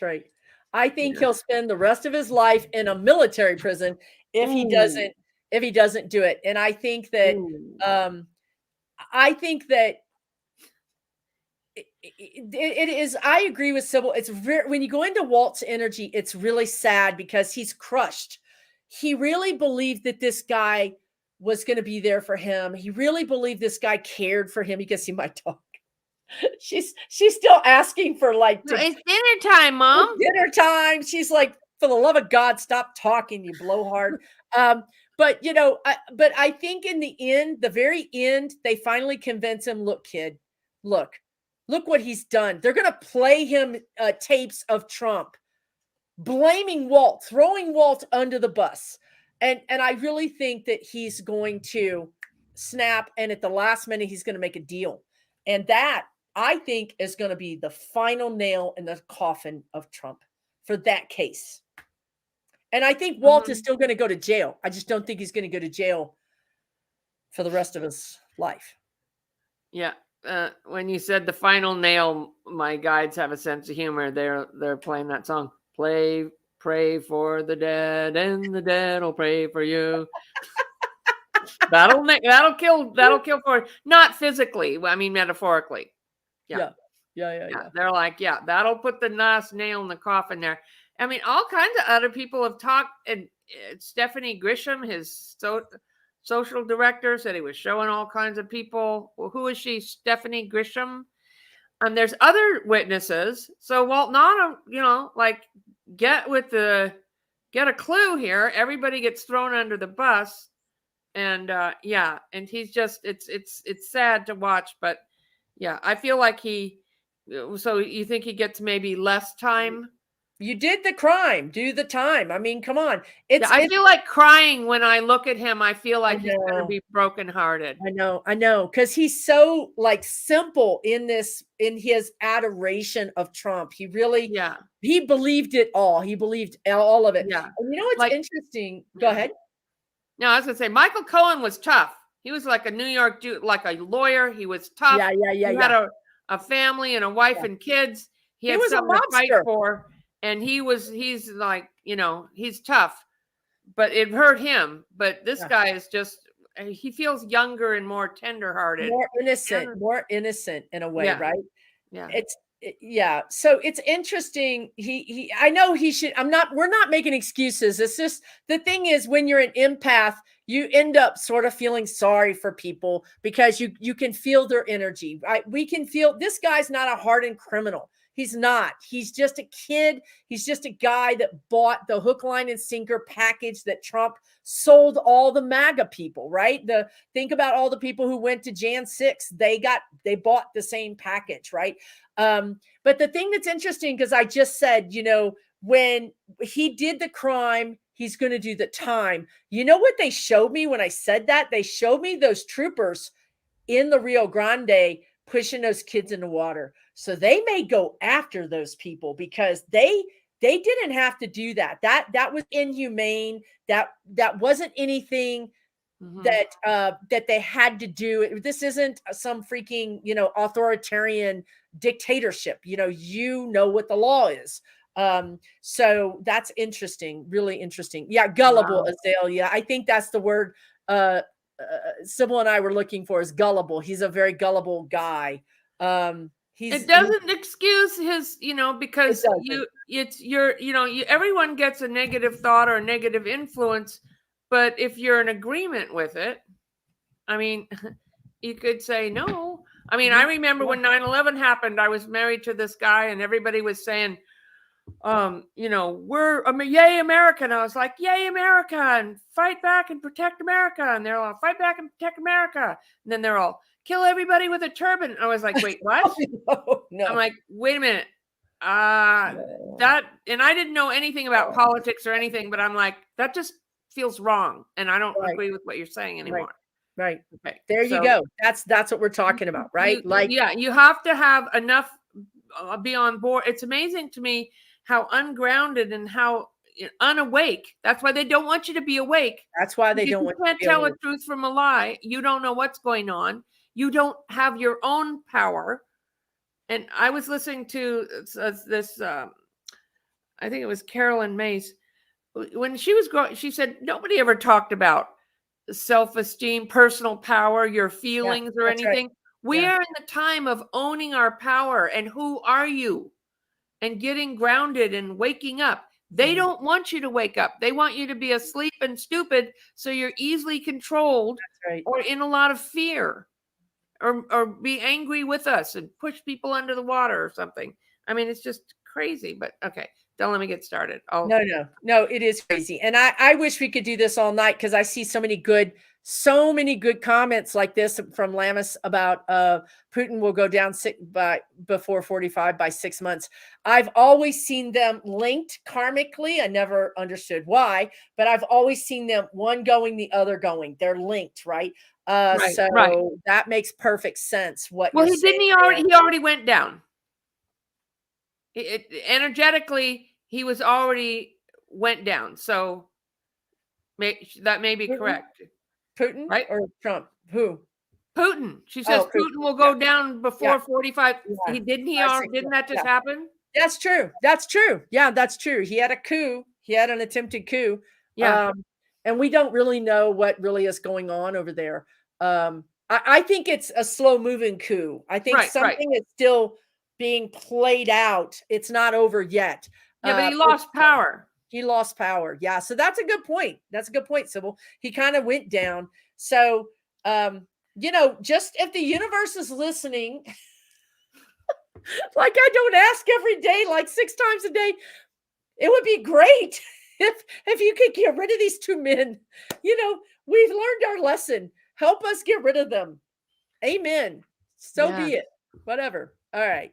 right. I think he'll spend the rest of his life in a military prison if he doesn't do it. And I think that it is. I agree with Sibyl. It's when you go into Walt's energy, it's really sad because he's crushed. He really believed that this guy was going to be there for him. He really believed this guy cared for him. You can see my dog. She's still asking for it's dinner time, Mom. Dinner time. She's like, for the love of God, stop talking, you blowhard. But I think in the end, the very end, they finally convince him, look, kid, look what he's done. They're going to play him tapes of Trump blaming Walt, throwing Walt under the bus. And I really think that he's going to snap. And at the last minute, he's going to make a deal. And that, I think, is going to be the final nail in the coffin of Trump for that case. And I think Walt is still going to go to jail. I just don't think he's going to go to jail for the rest of his life. Yeah. When you said the final nail, my guides have a sense of humor. They're playing that song. Pray for the dead, and the dead will pray for you. That'll kill for, not physically. I mean, metaphorically. Yeah. They're like, that'll put the last nail in the coffin there. I mean, all kinds of other people have talked. And Stephanie Grisham, his social director, said he was showing all kinds of people. Well, who is she? Stephanie Grisham. And there's other witnesses. So Walt Nana, get a clue here. Everybody gets thrown under the bus. And and he's just, it's sad to watch, but yeah, I feel like so you think he gets maybe less time? You did the crime, do the time. I mean, come on. I feel like crying when I look at him. I feel like he's going to be brokenhearted. I know. Because he's so simple in his adoration of Trump. He really, he believed it all. He believed all of it. Yeah. And what's interesting? Go ahead. No, I was going to say, Michael Cohen was tough. He was like a New York dude, like a lawyer. He was tough. He had a family and a wife and kids. He had something to fight for. And he's like, he's tough, but it hurt him. But this guy is just, he feels younger and more tenderhearted. More innocent in a way, right? Yeah. So it's interesting. I know he should, we're not making excuses. It's just, the thing is, when you're an empath, you end up sort of feeling sorry for people because you can feel their energy, right? We can feel, this guy's not a hardened criminal. He's not. He's just a kid. He's just a guy that bought the hook, line, and sinker package that Trump sold all the MAGA people, right? Think about all the people who went to Jan 6. They bought the same package, right? But the thing that's interesting, because I just said, when he did the crime, he's going to do the time. You know what they showed me when I said that? They showed me those troopers in the Rio Grande pushing those kids in the water. So they may go after those people because they didn't have to do that. That was inhumane. That wasn't anything that they had to do. This isn't some freaking, authoritarian dictatorship. You know what the law is. So that's interesting, really interesting. Yeah, gullible, Wow. Azalea. I think that's the word Sibyl and I were looking for, is gullible. He's a very gullible guy. It doesn't excuse his, because everyone gets a negative thought or a negative influence, but if you're in agreement with it, I mean, you could say no. I mean, I remember when 9/11 happened, I was married to this guy and everybody was saying, we're yay America. And I was like, yay America, and fight back and protect America. And they're all, fight back and protect America. And then they're all, kill everybody with a turban. I was like, wait, what? No. I'm like, wait a minute. That, and I didn't know anything about politics or anything, but I'm like, that just feels wrong. And I don't agree with what you're saying anymore. Right. Okay. There you go. That's what we're talking about, right? You have to have enough be on board. It's amazing to me how ungrounded and how unawake. That's why they don't want you to be awake. That's why they don't want you to be awake. You can't tell a truth from a lie. You don't know what's going on. You don't have your own power. And I was listening to this, I think it was Carolyn Mace. When she was growing, she said, nobody ever talked about self-esteem, personal power, your feelings or anything. Right. We are in the time of owning our power and who are you, and getting grounded and waking up. They don't want you to wake up. They want you to be asleep and stupid, so you're easily controlled or in a lot of fear, or be angry with us and push people under the water or something. I mean, it's just crazy, but okay. Don't let me get started. No, it is crazy. And I wish we could do this all night, because I see so many good comments like this from Lamis about Putin will go down before 45 by 6 months. I've always seen them linked karmically. I never understood why, but I've always seen them one going, the other going. They're linked, right? That makes perfect sense. He already went down. Energetically, he was already went down. So that may be correct. Putin, right? Or Trump? Who? Putin. She says Putin will go down before 45. Yeah. Didn't that just happen? That's true. Yeah, that's true. He had a coup. He had an attempted coup. Yeah. And we don't really know what really is going on over there. I think it's a slow moving coup. I think something is still being played out. It's not over yet. Yeah, but he lost power. He lost power. Yeah. So that's a good point. Sybil. He kind of went down. So, just if the universe is listening, like I don't ask every day, like 6 times a day, it would be great if you could get rid of these 2 men. We've learned our lesson. Help us get rid of them. Amen. So be it. Whatever. All right.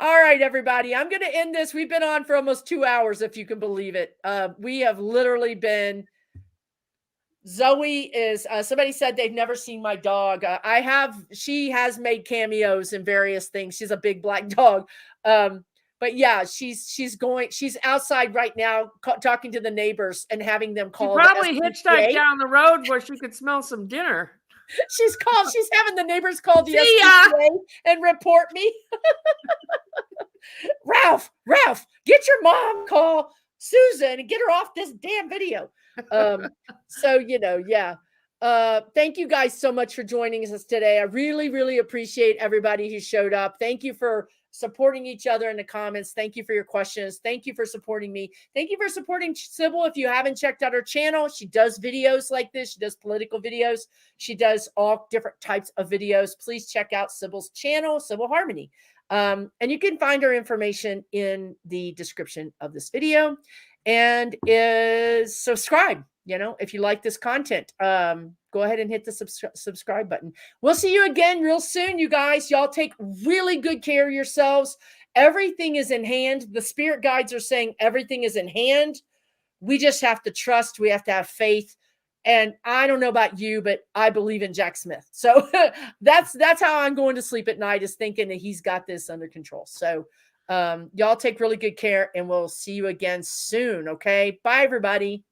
All right, everybody. I'm going to end this. We've been on for almost 2 hours, if you can believe it. We have literally been. Zoe is, somebody said they've never seen my dog. She has made cameos in various things. She's a big black dog. But yeah, she's outside right now talking to the neighbors and having them call. She probably hitchhiked down the road where she could smell some dinner. She's having the neighbors call the SPCA and report me. Ralph, get your mom, call Susan and get her off this damn video. Thank you guys so much for joining us today. I really, really appreciate everybody who showed up. Thank you for supporting each other in the comments. Thank you for your questions. Thank you for supporting me. Thank you for supporting Sibyl. If you haven't checked out her channel, she does videos like this. She does political videos. She does all different types of videos. Please check out Sibyl's channel, Sibyl Harmony. And you can find her information in the description of this video. And subscribe. If you like this content, go ahead and hit the subscribe button. We'll see you again real soon, you guys. Y'all take really good care of yourselves. everything is in hand. The spirit guides are saying everything is in hand. We just have to trust. We have to have faith. And I don't know about you, but I believe in Jack Smith. So that's how I'm going to sleep at night, is thinking that he's got this under control. So y'all take really good care, and we'll see you again soon. Okay. Bye, everybody.